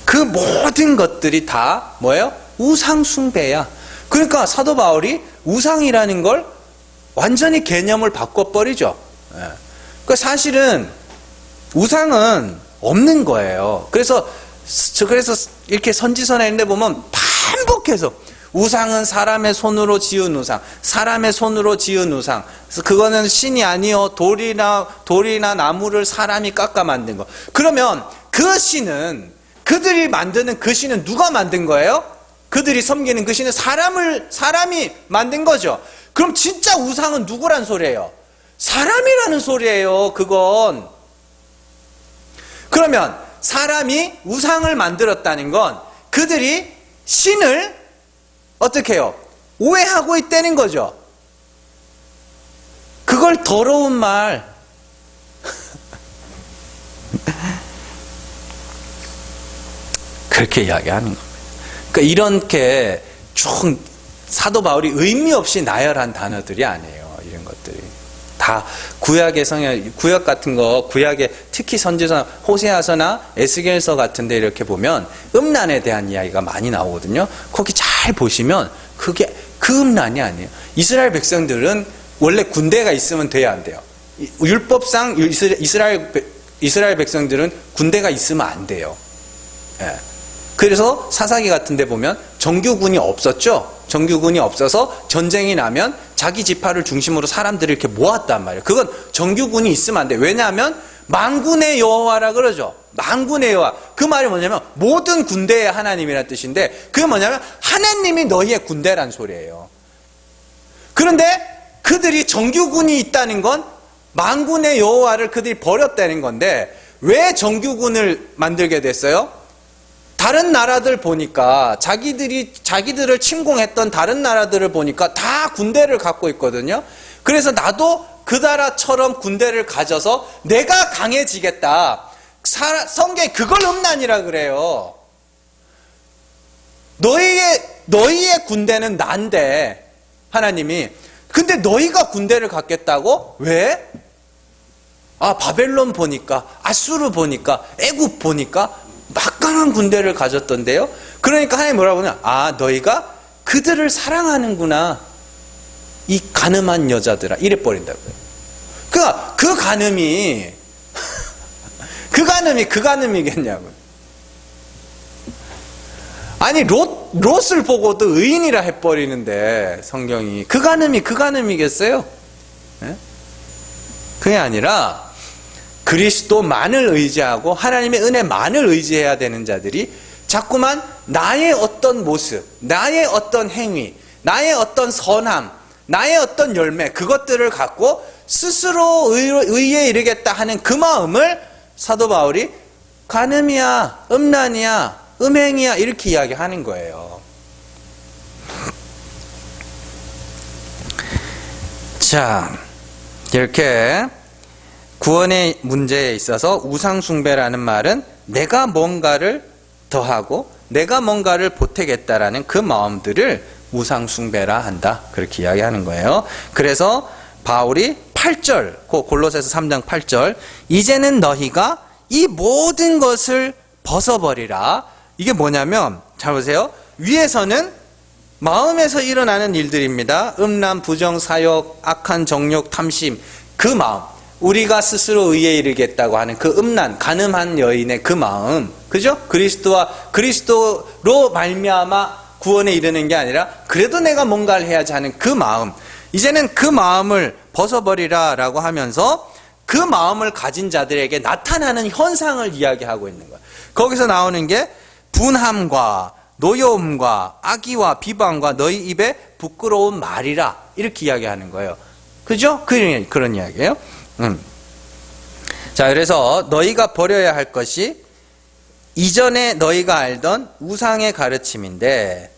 그 모든 것들이 다 뭐예요? 우상 숭배야. 그러니까 사도 바울이 우상이라는 걸 완전히 개념을 바꿔버리죠. 그러니까 사실은 우상은 없는 거예요. 그래서 이렇게 선지서나 이런 데 보면 반복해서 우상은 사람의 손으로 지은 우상, 사람의 손으로 지은 우상, 그거는 신이 아니요 돌이나 나무를 사람이 깎아 만든 거. 그러면 그 신은, 그들이 만드는 그 신은 누가 만든 거예요? 그들이 섬기는 그 신은 사람이 만든 거죠. 그럼 진짜 우상은 누구란 소리예요? 사람이라는 소리예요. 그건. 그러면 사람이 우상을 만들었다는 건 그들이 신을 어떻게 해요? 오해하고 있다는 거죠. 그걸 더러운 말. 그렇게 이야기하는 겁니다. 그러니까 이렇게 쭉 사도 바울이 의미 없이 나열한 단어들이 아니에요. 이런 것들이 다 구약의 성경, 구약 같은 거, 구약의 특히 선지서 호세아서나 에스겔서 같은데 이렇게 보면 음란에 대한 이야기가 많이 나오거든요. 거기 잘 보시면 그게 그 음란이 아니에요. 이스라엘 백성들은 원래 군대가 있으면 돼야 안 돼요. 율법상 이스라엘 백성들은 군대가 있으면 안 돼요. 예. 그래서 사사기 같은 데 보면 정규군이 없었죠. 정규군이 없어서 전쟁이 나면 자기 지파를 중심으로 사람들을 이렇게 모았단 말이에요. 그건 정규군이 있으면 안 돼요. 왜냐하면 만군의 여호와라 그러죠. 만군의 여호와. 그 말이 뭐냐면 모든 군대의 하나님이라는 뜻인데, 그게 뭐냐면 하나님이 너희의 군대란 소리예요. 그런데 그들이 정규군이 있다는 건 만군의 여호와를 그들이 버렸다는 건데, 왜 정규군을 만들게 됐어요? 다른 나라들 보니까 자기들을 침공했던 다른 나라들을 보니까 다 군대를 갖고 있거든요. 그래서 나도 그 나라처럼 군대를 가져서 내가 강해지겠다. 성경에 그걸 음란이라 그래요. 너희의 군대는 난데, 하나님이. 근데 너희가 군대를 갖겠다고? 왜? 바벨론 보니까, 아수르 보니까, 애굽 보니까 막강한 군대를 가졌던데요. 그러니까 하나님 뭐라고 하냐? 너희가 그들을 사랑하는구나. 이 간음한 여자들아. 이래 버린다고요. 그러니까 그 간음이 그 간음이겠냐고요. 아니 롯을 보고도 의인이라 해버리는데 성경이 그 간음이겠어요? 네? 그게 아니라 그리스도만을 의지하고 하나님의 은혜만을 의지해야 되는 자들이 자꾸만 나의 어떤 모습, 나의 어떤 행위, 나의 어떤 선함, 나의 어떤 열매, 그것들을 갖고 스스로 의에 이르겠다 하는 그 마음을 사도 바울이 간음이야, 음란이야, 음행이야 이렇게 이야기하는 거예요. 자, 이렇게 구원의 문제에 있어서 우상숭배라는 말은 내가 뭔가를 더하고 내가 뭔가를 보태겠다라는 그 마음들을 우상숭배라 한다. 그렇게 이야기하는 거예요. 그래서 바울이 8절, 골로새서 3장 8절, 이제는 너희가 이 모든 것을 벗어버리라. 이게 뭐냐면, 잘 보세요. 위에서는 마음에서 일어나는 일들입니다. 음란, 부정, 사욕, 악한 정욕, 탐심, 그 마음. 우리가 스스로 의에 이르겠다고 하는 그 음란, 간음한 여인의 그 마음. 그죠? 그리스도로 말미암아 구원에 이르는 게 아니라 그래도 내가 뭔가를 해야지 하는 그 마음. 이제는 그 마음을 벗어버리라 라고 하면서 그 마음을 가진 자들에게 나타나는 현상을 이야기하고 있는 거예요. 거기서 나오는 게 분함과 노여움과 악의와 비방과 너희 입에 부끄러운 말이라 이렇게 이야기하는 거예요. 그죠? 그런 이야기예요. 자, 그래서 너희가 버려야 할 것이 이전에 너희가 알던 우상의 가르침인데,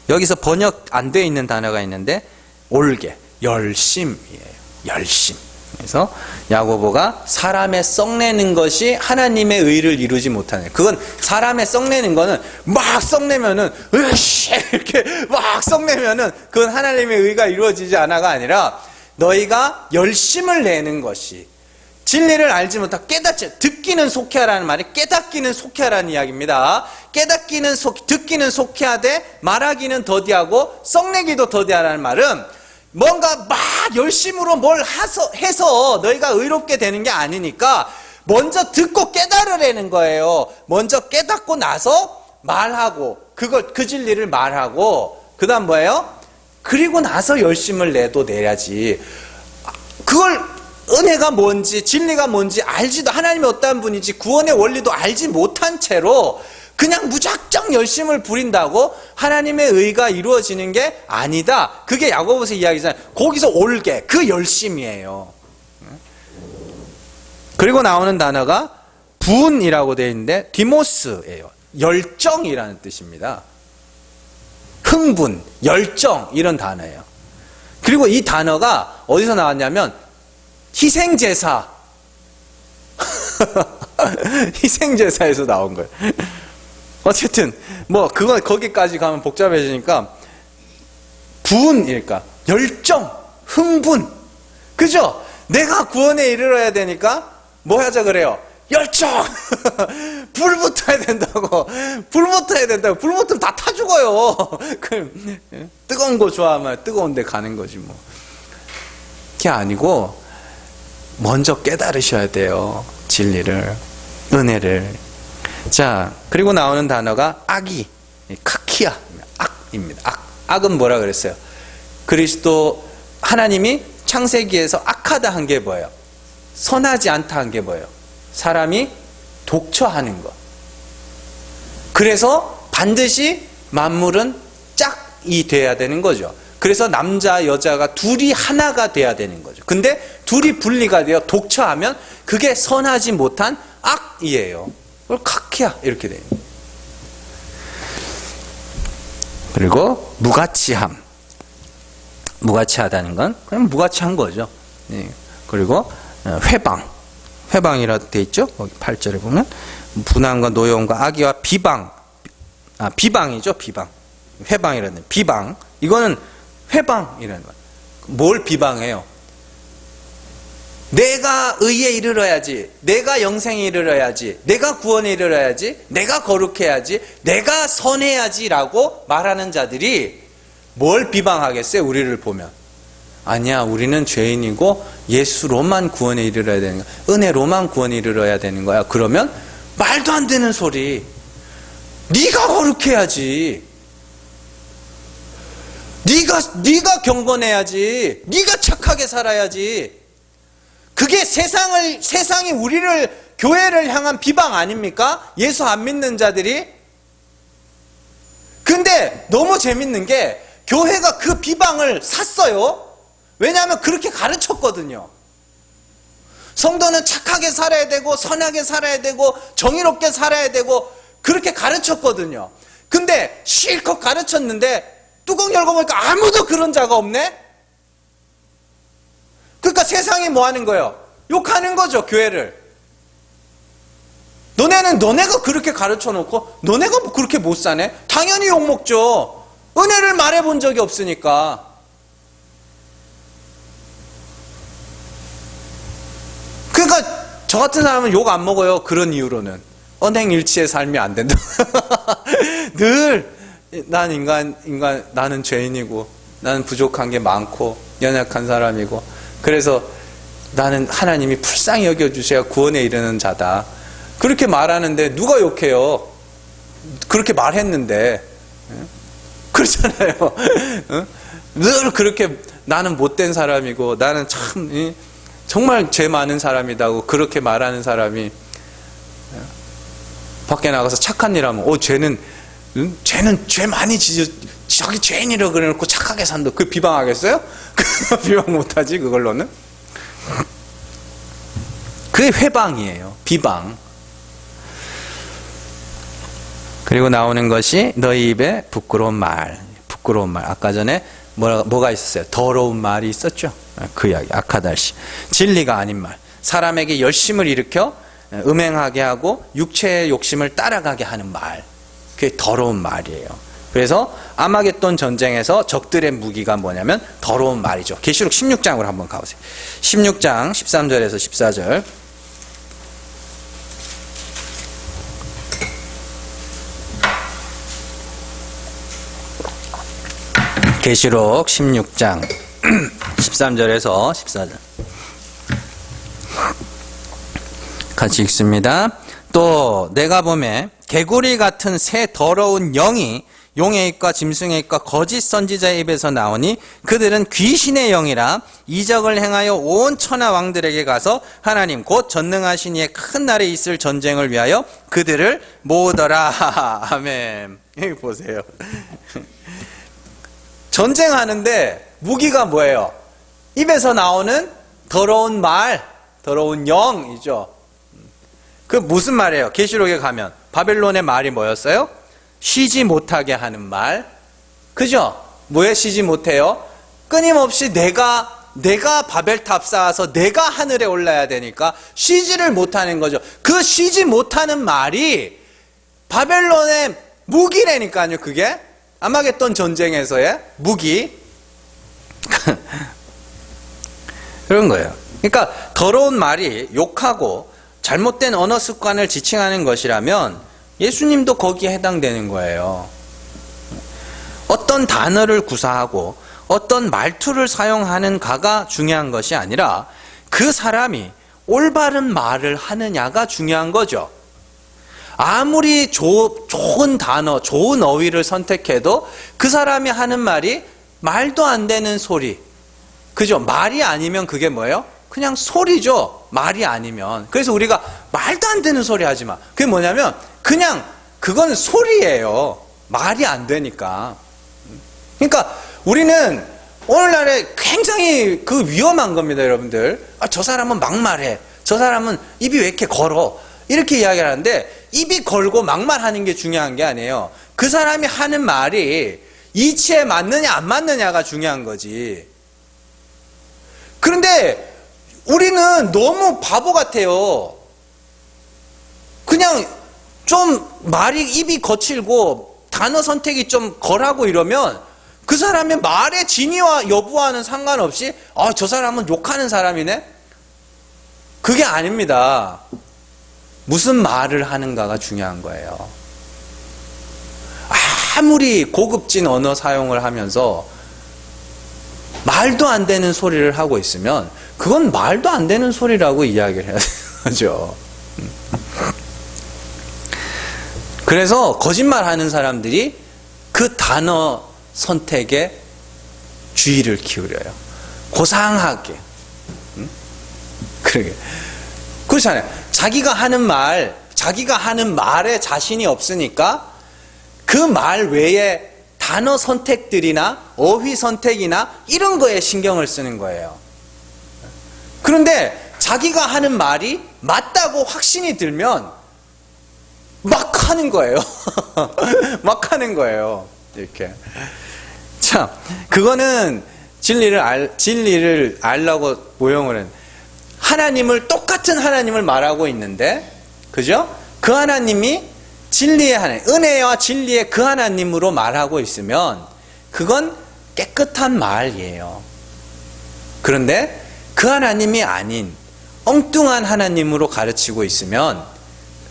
여기서 번역 안 되어 있는 단어가 있는데 올게, 열심이에요. 열심. 그래서 야고보가 사람의 썩내는 것이 하나님의 의를 이루지 못하는, 그건 사람의 썩내는 거는 막 썩내면은 으씨 이렇게 막 썩내면은 그건 하나님의 의가 이루어지지 않아가 아니라 너희가 열심을 내는 것이, 진리를 알지 못하고 깨닫지, 듣기는 속해하라는 말이 깨닫기는 속해하라는 이야기입니다. 듣기는 속해하되 말하기는 더디하고 썩내기도 더디하라는 말은 뭔가 막 열심으로 뭘 해서 너희가 의롭게 되는 게 아니니까 먼저 듣고 깨달으라는 거예요. 먼저 깨닫고 나서 말하고 그 진리를 말하고 그 다음 뭐예요? 그리고 나서 열심을 내야지. 그걸 은혜가 뭔지 진리가 뭔지 알지도, 하나님이 어떠한 분인지 구원의 원리도 알지 못한 채로 그냥 무작정 열심을 부린다고 하나님의 의가 이루어지는 게 아니다. 그게 야고보서 이야기잖아요. 거기서 올게, 그 열심이에요. 그리고 나오는 단어가 분이라고 되어 있는데 디모스예요. 열정이라는 뜻입니다. 흥분, 열정 이런 단어예요. 그리고 이 단어가 어디서 나왔냐면 희생제사 희생제사에서 나온 거예요. 어쨌든 뭐 그건 거기까지 가면 복잡해지니까 분일까, 열정, 흥분, 그죠? 내가 구원에 이르러야 되니까 뭐 하자 그래요? 열정. 불 붙어야 된다고. 불 붙으면 다 타 죽어요. 뜨거운 거 좋아하면 뜨거운 데 가는 거지 뭐. 그게 아니고 먼저 깨달으셔야 돼요. 진리를, 은혜를. 자, 그리고 나오는 단어가 악이, 카키야, 악입니다. 악은 뭐라 그랬어요? 그리스도 하나님이 창세기에서 악하다 한 게 뭐예요? 선하지 않다 한 게 뭐예요? 사람이 독처하는 것. 그래서 반드시 만물은 짝이 돼야 되는 거죠. 그래서 남자 여자가 둘이 하나가 돼야 되는 거죠. 근데 둘이 분리가 되어 독처하면 그게 선하지 못한 악이에요. 그걸 카키야 이렇게 돼요. 그리고 무가치함, 무가치하다는 건 그냥 무가치한 거죠. 그리고 회방이라고 돼 있죠. 거기 8절에 보면 분함과 노여움과 악의와 비방, 비방이죠. 비방, 회방이라는 비방. 이거는 회방이라는 거. 뭘 비방해요? 내가 의에 이르러야지, 내가 영생에 이르러야지, 내가 구원에 이르러야지, 내가 거룩해야지, 내가 선해야지라고 말하는 자들이 뭘 비방하겠어요? 우리를 보면. 아니야, 우리는 죄인이고 예수로만 구원에 이르러야 되는 거야, 은혜로만 구원에 이르러야 되는 거야. 그러면 말도 안 되는 소리. 네가 거룩해야지, 네가 경건해야지, 네가 착하게 살아야지. 그게 세상이 우리를, 교회를 향한 비방 아닙니까? 예수 안 믿는 자들이. 근데 너무 재밌는 게 교회가 그 비방을 샀어요. 왜냐하면 그렇게 가르쳤거든요. 성도는 착하게 살아야 되고 선하게 살아야 되고 정의롭게 살아야 되고 그렇게 가르쳤거든요. 근데 실컷 가르쳤는데 뚜껑 열고 보니까 아무도 그런 자가 없네? 그러니까 세상이 뭐 하는 거예요? 욕하는 거죠, 교회를. 너네는 너네가 그렇게 가르쳐 놓고 너네가 뭐 그렇게 못 사네? 당연히 욕먹죠. 은혜를 말해본 적이 없으니까. 그러니까 저 같은 사람은 욕 안 먹어요. 그런 이유로는. 언행일치의 삶이 안 된다. 늘 난 나는 죄인이고 나는 부족한 게 많고 연약한 사람이고 그래서 나는 하나님이 불쌍히 여겨주셔야 구원에 이르는 자다. 그렇게 말하는데 누가 욕해요? 그렇게 말했는데. 그렇잖아요. 늘 그렇게 나는 못된 사람이고 나는 참 정말 죄 많은 사람이다고 그렇게 말하는 사람이 밖에 나가서 착한 일 하면 쟤는 죄 많이 지져 저기 죄인이라고 그래놓고 착하게 산다. 그 비방하겠어요? 비방 못하지 그걸로는. 그게 회방이에요. 비방. 그리고 나오는 것이 너희 입에 부끄러운 말. 부끄러운 말. 아까 전에 뭐가 있었어요? 더러운 말이 있었죠. 그 이야기. 아카달시. 진리가 아닌 말. 사람에게 열심을 일으켜 음행하게 하고 육체의 욕심을 따라가게 하는 말. 그게 더러운 말이에요. 그래서 아마겟돈 전쟁에서 적들의 무기가 뭐냐면 더러운 말이죠. 계시록 16장으로 한번 가보세요. 16장 13절에서 14절. 계시록 16장 13절에서 14절 같이 읽습니다. 또 내가 보매 개구리 같은 새 더러운 영이 용의 입과 짐승의 입과 거짓 선지자의 입에서 나오니 그들은 귀신의 영이라 이적을 행하여 온 천하 왕들에게 가서 하나님 곧 전능하신 이의 큰 날에 있을 전쟁을 위하여 그들을 모으더라. 아멘. 여기 보세요. 전쟁하는데 무기가 뭐예요? 입에서 나오는 더러운 말, 더러운 영이죠. 그 무슨 말이에요? 계시록에 가면 바벨론의 말이 뭐였어요? 쉬지 못하게 하는 말. 그죠? 뭐에 쉬지 못해요? 끊임없이 내가 바벨탑 쌓아서 내가 하늘에 올라야 되니까 쉬지를 못하는 거죠. 그 쉬지 못하는 말이 바벨론의 무기라니까요. 그게 아마겟돈 전쟁에서의 무기. 그런 거예요. 그러니까 더러운 말이 욕하고 잘못된 언어 습관을 지칭하는 것이라면 예수님도 거기에 해당되는 거예요. 어떤 단어를 구사하고 어떤 말투를 사용하는가가 중요한 것이 아니라 그 사람이 올바른 말을 하느냐가 중요한 거죠. 아무리 좋은 단어, 좋은 어휘를 선택해도 그 사람이 하는 말이 말도 안 되는 소리. 그죠? 말이 아니면 그게 뭐예요? 그냥 소리죠. 말이 아니면. 그래서 우리가 말도 안 되는 소리 하지 마. 그게 뭐냐면 그냥 그건 소리예요. 말이 안 되니까. 그러니까 우리는 오늘날에 굉장히 그 위험한 겁니다, 여러분들. 저 사람은 막말해. 저 사람은 입이 왜 이렇게 걸어. 이렇게 이야기를 하는데 입이 걸고 막말하는 게 중요한 게 아니에요. 그 사람이 하는 말이 이치에 맞느냐 안 맞느냐가 중요한 거지. 그런데 우리는 너무 바보 같아요. 그냥 좀 말이 입이 거칠고 단어 선택이 좀 덜하고 이러면 그 사람의 말의 진위와 여부와는 상관없이 저 사람은 욕하는 사람이네? 그게 아닙니다. 무슨 말을 하는가가 중요한 거예요. 아무리 고급진 언어 사용을 하면서 말도 안 되는 소리를 하고 있으면 그건 말도 안 되는 소리라고 이야기를 해야 되죠. 그래서 거짓말하는 사람들이 그 단어 선택에 주의를 기울여요. 고상하게. 그렇잖아요. 자기가 하는 말에 자신이 없으니까 그 말 외에 단어 선택들이나 어휘 선택이나 이런 거에 신경을 쓰는 거예요. 그런데 자기가 하는 말이 맞다고 확신이 들면 막 하는 거예요. 막 하는 거예요. 이렇게. 자, 그거는 진리를 알라고 모형을 한 하나님을, 똑같은 하나님을 말하고 있는데, 그죠? 그 하나님이 진리의 하나님, 은혜와 진리의 그 하나님으로 말하고 있으면 그건 깨끗한 말이에요. 그런데 그 하나님이 아닌 엉뚱한 하나님으로 가르치고 있으면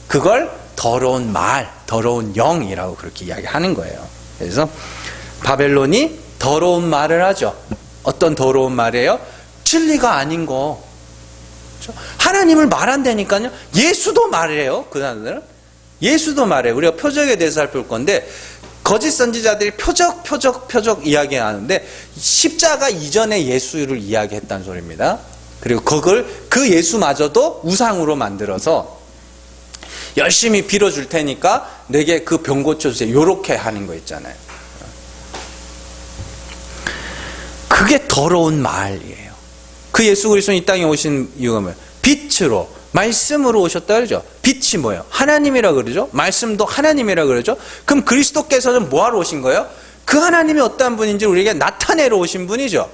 그걸 더러운 말, 더러운 영이라고 그렇게 이야기하는 거예요. 그래서 바벨론이 더러운 말을 하죠. 어떤 더러운 말이에요? 진리가 아닌 거. 하나님을 말한다니까요. 예수도 말해요. 그 사람들은 예수도 말해요. 우리가 표적에 대해서 살펴볼 건데, 거짓 선지자들이 표적 이야기하는데 십자가 이전에 예수를 이야기했다는 소리입니다. 그리고 그걸 그 예수마저도 우상으로 만들어서 열심히 빌어줄 테니까 내게 그 병 고쳐주세요. 요렇게 하는 거 있잖아요. 그게 더러운 말이에요. 그 예수 그리스도는 이 땅에 오신 이유가 뭐예요? 빛으로, 말씀으로 오셨다 그러죠. 빛이 뭐예요? 하나님이라 그러죠. 말씀도 하나님이라 그러죠. 그럼 그리스도께서는 뭐하러 오신 거예요? 그 하나님이 어떠한 분인지 우리에게 나타내러 오신 분이죠.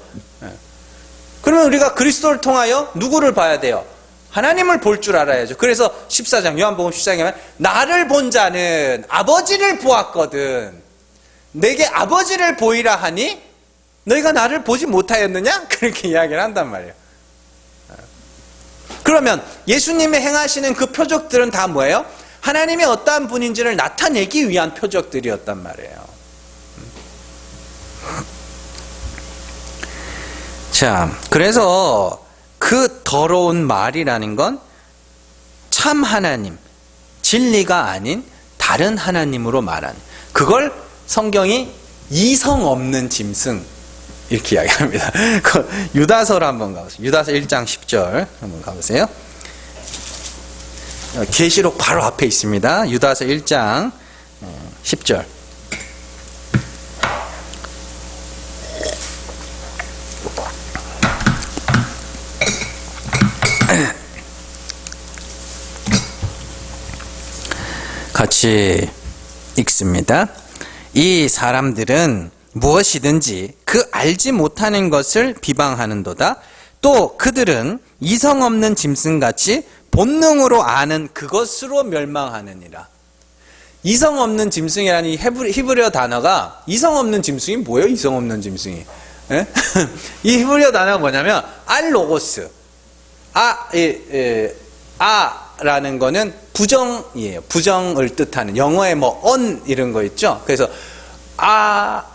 그러면 우리가 그리스도를 통하여 누구를 봐야 돼요? 하나님을 볼 줄 알아야죠. 그래서 14장, 요한복음 14장에 보면 나를 본 자는 아버지를 보았거든. 내게 아버지를 보이라 하니 너희가 나를 보지 못하였느냐? 그렇게 이야기를 한단 말이에요. 그러면 예수님이 행하시는 그 표적들은 다 뭐예요? 하나님이 어떠한 분인지를 나타내기 위한 표적들이었단 말이에요. 자, 그래서 그 더러운 말이라는 건 참 하나님, 진리가 아닌 다른 하나님으로 말하는, 그걸 성경이 이성 없는 짐승 이렇게 이야기합니다. 유다서로 한번 가보세요. 유다서 1장 10절 한번 가보세요. 계시록 바로 앞에 있습니다. 유다서 1장 10절. 같이 읽습니다. 이 사람들은 무엇이든지 그 알지 못하는 것을 비방하는도다. 또 그들은 이성 없는 짐승같이 본능으로 아는 그것으로 멸망하느니라. 이성 없는 짐승이라는 이 히브리어 단어가, 이성 없는 짐승이 뭐예요? 이성 없는 짐승이. 이 히브리어 단어가 뭐냐면 알로고스. 아라는 거는 부정이에요. 부정을 뜻하는, 영어에 뭐 on 이런 거 있죠. 그래서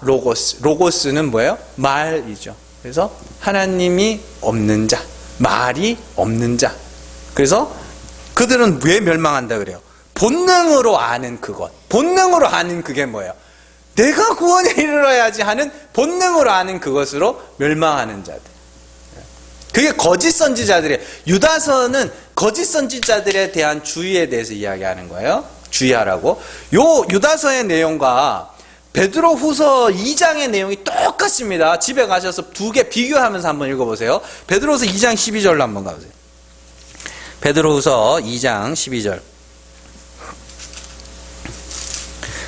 로고스. 로고스는 뭐예요? 말이죠. 그래서 하나님이 없는 자, 말이 없는 자. 그래서 그들은 왜 멸망한다 그래요? 본능으로 아는 그것. 본능으로 아는 그게 뭐예요? 내가 구원에 이르러야지 하는 본능으로 아는 그것으로 멸망하는 자들. 그게 거짓 선지자들이에요. 유다서는 거짓 선지자들에 대한 주의에 대해서 이야기하는 거예요. 주의하라고. 요 유다서의 내용과 베드로 후서 2장의 내용이 똑같습니다. 집에 가셔서 두 개 비교하면서 한번 읽어보세요. 베드로후서 2장 12절로 한번 가보세요. 베드로후서 2장 12절.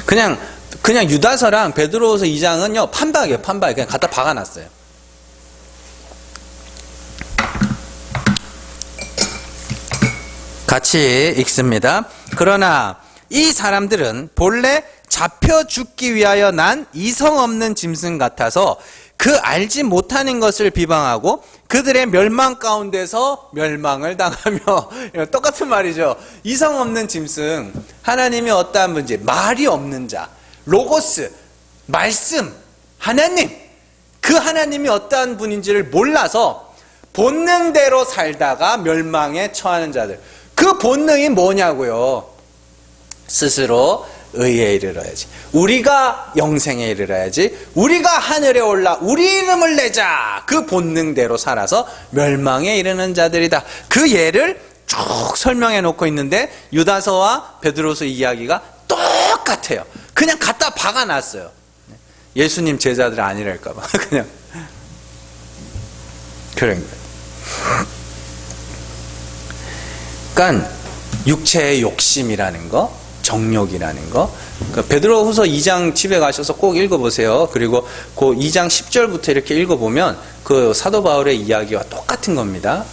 그냥 유다서랑 베드로후서 2장은요 판박이에요. 판박. 그냥 갖다 박아놨어요. 같이 읽습니다. 그러나 이 사람들은 본래 잡혀 죽기 위하여 난 이성 없는 짐승 같아서 그 알지 못하는 것을 비방하고 그들의 멸망 가운데서 멸망을 당하며, 똑같은 말이죠. 이성 없는 짐승, 하나님이 어떠한 분인지, 말이 없는 자, 로고스, 말씀, 하나님, 그 하나님이 어떠한 분인지를 몰라서 본능대로 살다가 멸망에 처하는 자들. 그 본능이 뭐냐고요? 스스로 의에 이르러야지. 우리가 영생에 이르러야지. 우리가 하늘에 올라 우리 이름을 내자. 그 본능대로 살아서 멸망에 이르는 자들이다. 그 예를 쭉 설명해 놓고 있는데 유다서와 베드로서 이야기가 똑같아요. 그냥 갖다 박아놨어요. 예수님 제자들 아니랄까봐. 그냥. 그런 거예요. 그러니까 육체의 욕심이라는 거, 정욕이라는 거. 그러니까 베드로후서 2장 집에 가셔서 꼭 읽어보세요. 그리고 그 2장 10절부터 이렇게 읽어보면 그 사도 바울의 이야기와 똑같은 겁니다.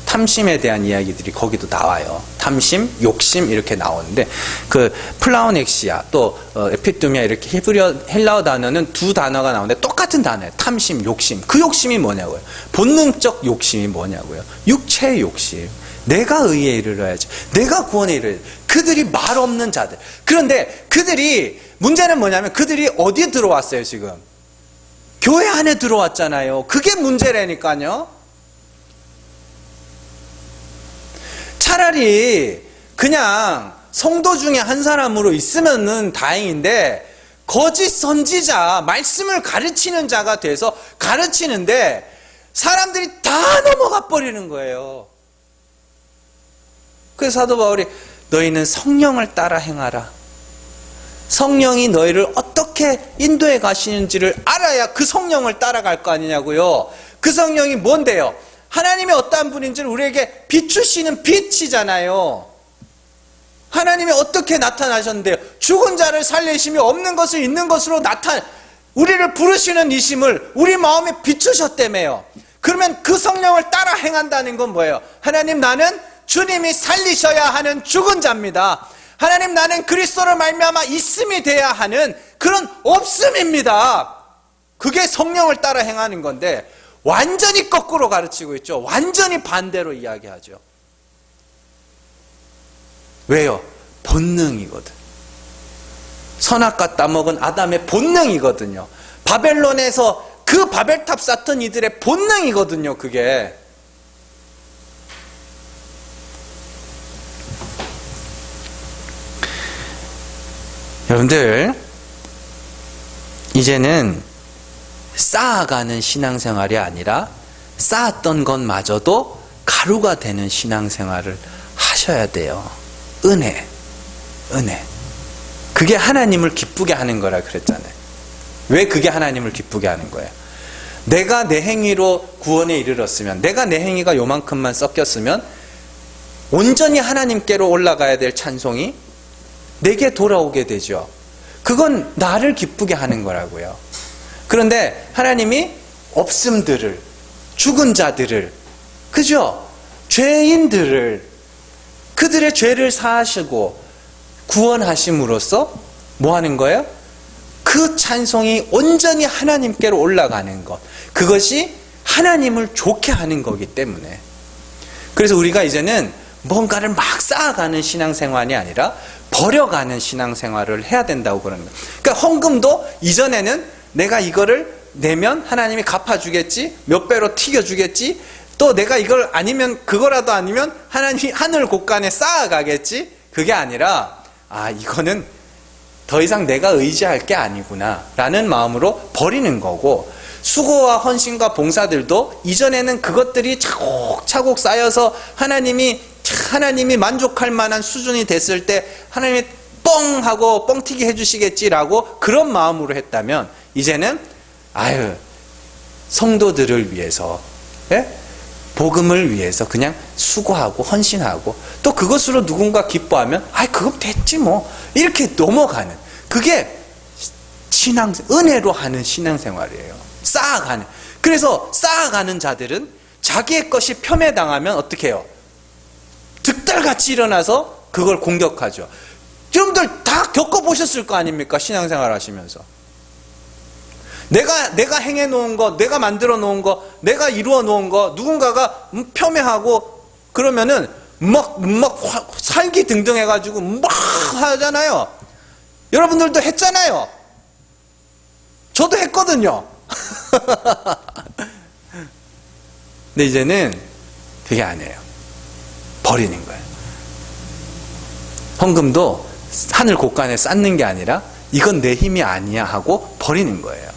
탐심에 대한 이야기들이 거기도 나와요. 탐심, 욕심 이렇게 나오는데 그 플라오넥시아 또 에피두미아 이렇게 히브리어 헬라어 단어는 두 단어가 나오는데 똑같은 단어예요. 탐심, 욕심. 그 욕심이 뭐냐고요. 본능적 욕심이 뭐냐고요. 육체의 욕심. 내가 의에 이르러야지. 내가 구원에 이르러야지. 그들이 말 없는 자들. 그런데 그들이 문제는 뭐냐면 그들이 어디에 들어왔어요 지금? 교회 안에 들어왔잖아요. 그게 문제라니까요. 차라리 그냥 성도 중에 한 사람으로 있으면은 다행인데 거짓 선지자, 말씀을 가르치는 자가 돼서 가르치는데 사람들이 다 넘어가 버리는 거예요. 그래서 사도 바울이 너희는 성령을 따라 행하라. 성령이 너희를 어떻게 인도해 가시는지를 알아야 그 성령을 따라갈 거 아니냐고요. 그 성령이 뭔데요? 하나님이 어떠한 분인지를 우리에게 비추시는 빛이잖아요. 하나님이 어떻게 나타나셨는데요? 죽은 자를 살리시며 없는 것을 있는 것으로 우리를 부르시는 이심을 우리 마음에 비추셨다며요. 그러면 그 성령을 따라 행한다는 건 뭐예요? 하나님 나는 주님이 살리셔야 하는 죽은 자입니다. 하나님 나는 그리스도를 말미암아 있음이 돼야 하는 그런 없음입니다. 그게 성령을 따라 행하는 건데 완전히 거꾸로 가르치고 있죠. 완전히 반대로 이야기하죠. 왜요? 본능이거든. 선악과 따먹은 아담의 본능이거든요. 바벨론에서 그 바벨탑 쌓던 이들의 본능이거든요. 그게. 여러분들 이제는 쌓아가는 신앙생활이 아니라 쌓았던 것마저도 가루가 되는 신앙생활을 하셔야 돼요. 은혜. 그게 하나님을 기쁘게 하는 거라 그랬잖아요. 왜 그게 하나님을 기쁘게 하는 거예요? 내가 내 행위로 구원에 이르렀으면, 내가 내 행위가 요만큼만 섞였으면 온전히 하나님께로 올라가야 될 찬송이 내게 돌아오게 되죠. 그건 나를 기쁘게 하는 거라고요. 그런데 하나님이 없음들을, 죽은 자들을, 그죠? 죄인들을, 그들의 죄를 사하시고 구원하심으로써 뭐 하는 거예요? 그 찬송이 온전히 하나님께로 올라가는 것. 그것이 하나님을 좋게 하는 거기 때문에. 그래서 우리가 이제는 뭔가를 막 쌓아가는 신앙생활이 아니라 버려가는 신앙생활을 해야 된다고 그러는 거예요. 그러니까 헌금도 이전에는 내가 이거를 내면 하나님이 갚아주겠지, 몇 배로 튀겨주겠지, 또 내가 이걸 아니면 그거라도 아니면 하나님이 하늘 곳간에 쌓아가겠지. 그게 아니라 이거는 더 이상 내가 의지할 게 아니구나 라는 마음으로 버리는 거고, 수고와 헌신과 봉사들도 이전에는 그것들이 차곡차곡 쌓여서 하나님이 만족할 만한 수준이 됐을 때 하나님이 뻥 하고 뻥튀기 해주시겠지라고 그런 마음으로 했다면, 이제는 성도들을 위해서, 복음을 위해서 그냥 수고하고 헌신하고 또 그것으로 누군가 기뻐하면 그건 됐지 뭐 이렇게 넘어가는, 그게 은혜로 하는 신앙생활이에요. 쌓아가는. 그래서 쌓아가는 자들은 자기의 것이 폄훼당하면 어떻게 해요? 득달같이 일어나서 그걸 공격하죠. 여러분들 다 겪어보셨을 거 아닙니까? 신앙생활 하시면서. 내가 행해놓은 거, 내가 만들어 놓은 거, 내가 이루어 놓은 거, 누군가가 폄훼하고 그러면은 막 살기 등등 해가지고 막 하잖아요. 여러분들도 했잖아요. 저도 했거든요. 근데 이제는 그게 아니에요. 버리는 거예요. 헌금도 하늘 곳간에 쌓는 게 아니라 이건 내 힘이 아니야 하고 버리는 거예요.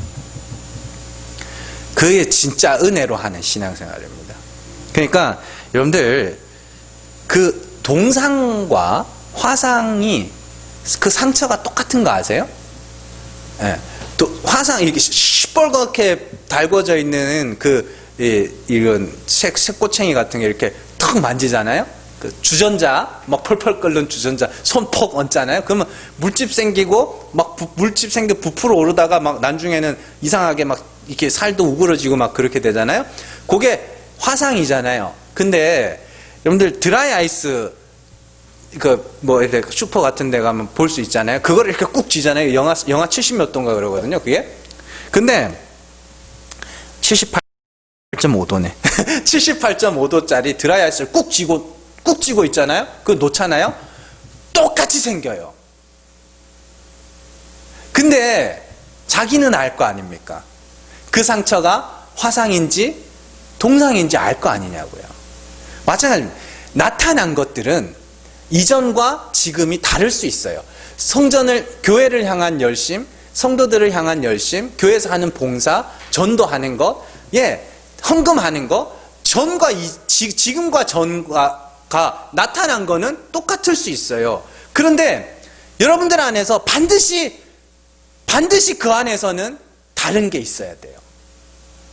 그게 진짜 은혜로 하는 신앙생활입니다. 그러니까 여러분들 그 동상과 화상이 그 상처가 똑같은 거 아세요? 또 화상 이렇게 시뻘겋게 달궈져 있는 이런 새꼬챙이 같은 게 이렇게 턱 만지잖아요. 그 주전자 막 펄펄 끓는 주전자 손 퍽 얹잖아요. 그러면 물집 생기고 막 물집 생겨 부풀어 오르다가 막 나중에는 이상하게 막 이렇게 살도 우그러지고 막 그렇게 되잖아요. 그게 화상이잖아요. 근데 여러분들 드라이 아이스 뭐 이렇게 슈퍼 같은 데 가면 볼 수 있잖아요. 그거를 이렇게 꾹 쥐잖아요. 영하 70몇 도인가 그러거든요. 그게. 근데 78.5도네. 78.5도짜리 드라이 아이스를 꾹 쥐고 있잖아요. 그거 놓잖아요. 똑같이 생겨요. 근데 자기는 알 거 아닙니까? 그 상처가 화상인지 동상인지 알 거 아니냐고요. 마찬가지입니다. 나타난 것들은 이전과 지금이 다를 수 있어요. 교회를 향한 열심, 성도들을 향한 열심, 교회에서 하는 봉사, 전도하는 것, 헌금하는 것, 지금과 전과 나타난 거는 똑같을 수 있어요. 그런데 여러분들 안에서 반드시 그 안에서는 다른 게 있어야 돼요.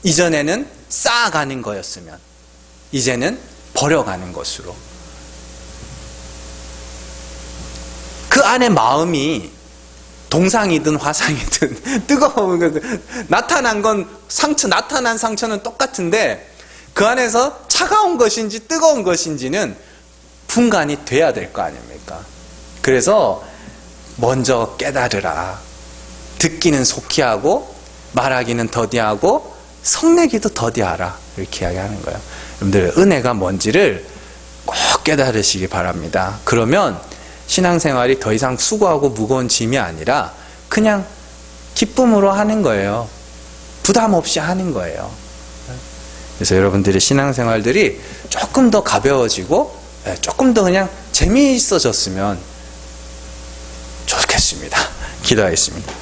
이전에는 쌓아가는 거였으면 이제는 버려가는 것으로. 그 안에 마음이 동상이든 화상이든 뜨거운 나타난 상처는 똑같은데 그 안에서 차가운 것인지 뜨거운 것인지는 분간이 돼야 될 거 아닙니까? 그래서 먼저 깨달으라. 듣기는 속히 하고 말하기는 더디하고 성내기도 더디하라. 이렇게 이야기하는 거예요. 여러분들 은혜가 뭔지를 꼭 깨달으시기 바랍니다. 그러면 신앙생활이 더 이상 수고하고 무거운 짐이 아니라 그냥 기쁨으로 하는 거예요. 부담 없이 하는 거예요. 그래서 여러분들의 신앙생활들이 조금 더 가벼워지고 조금 더 그냥 재미있어졌으면 좋겠습니다. 기도하겠습니다.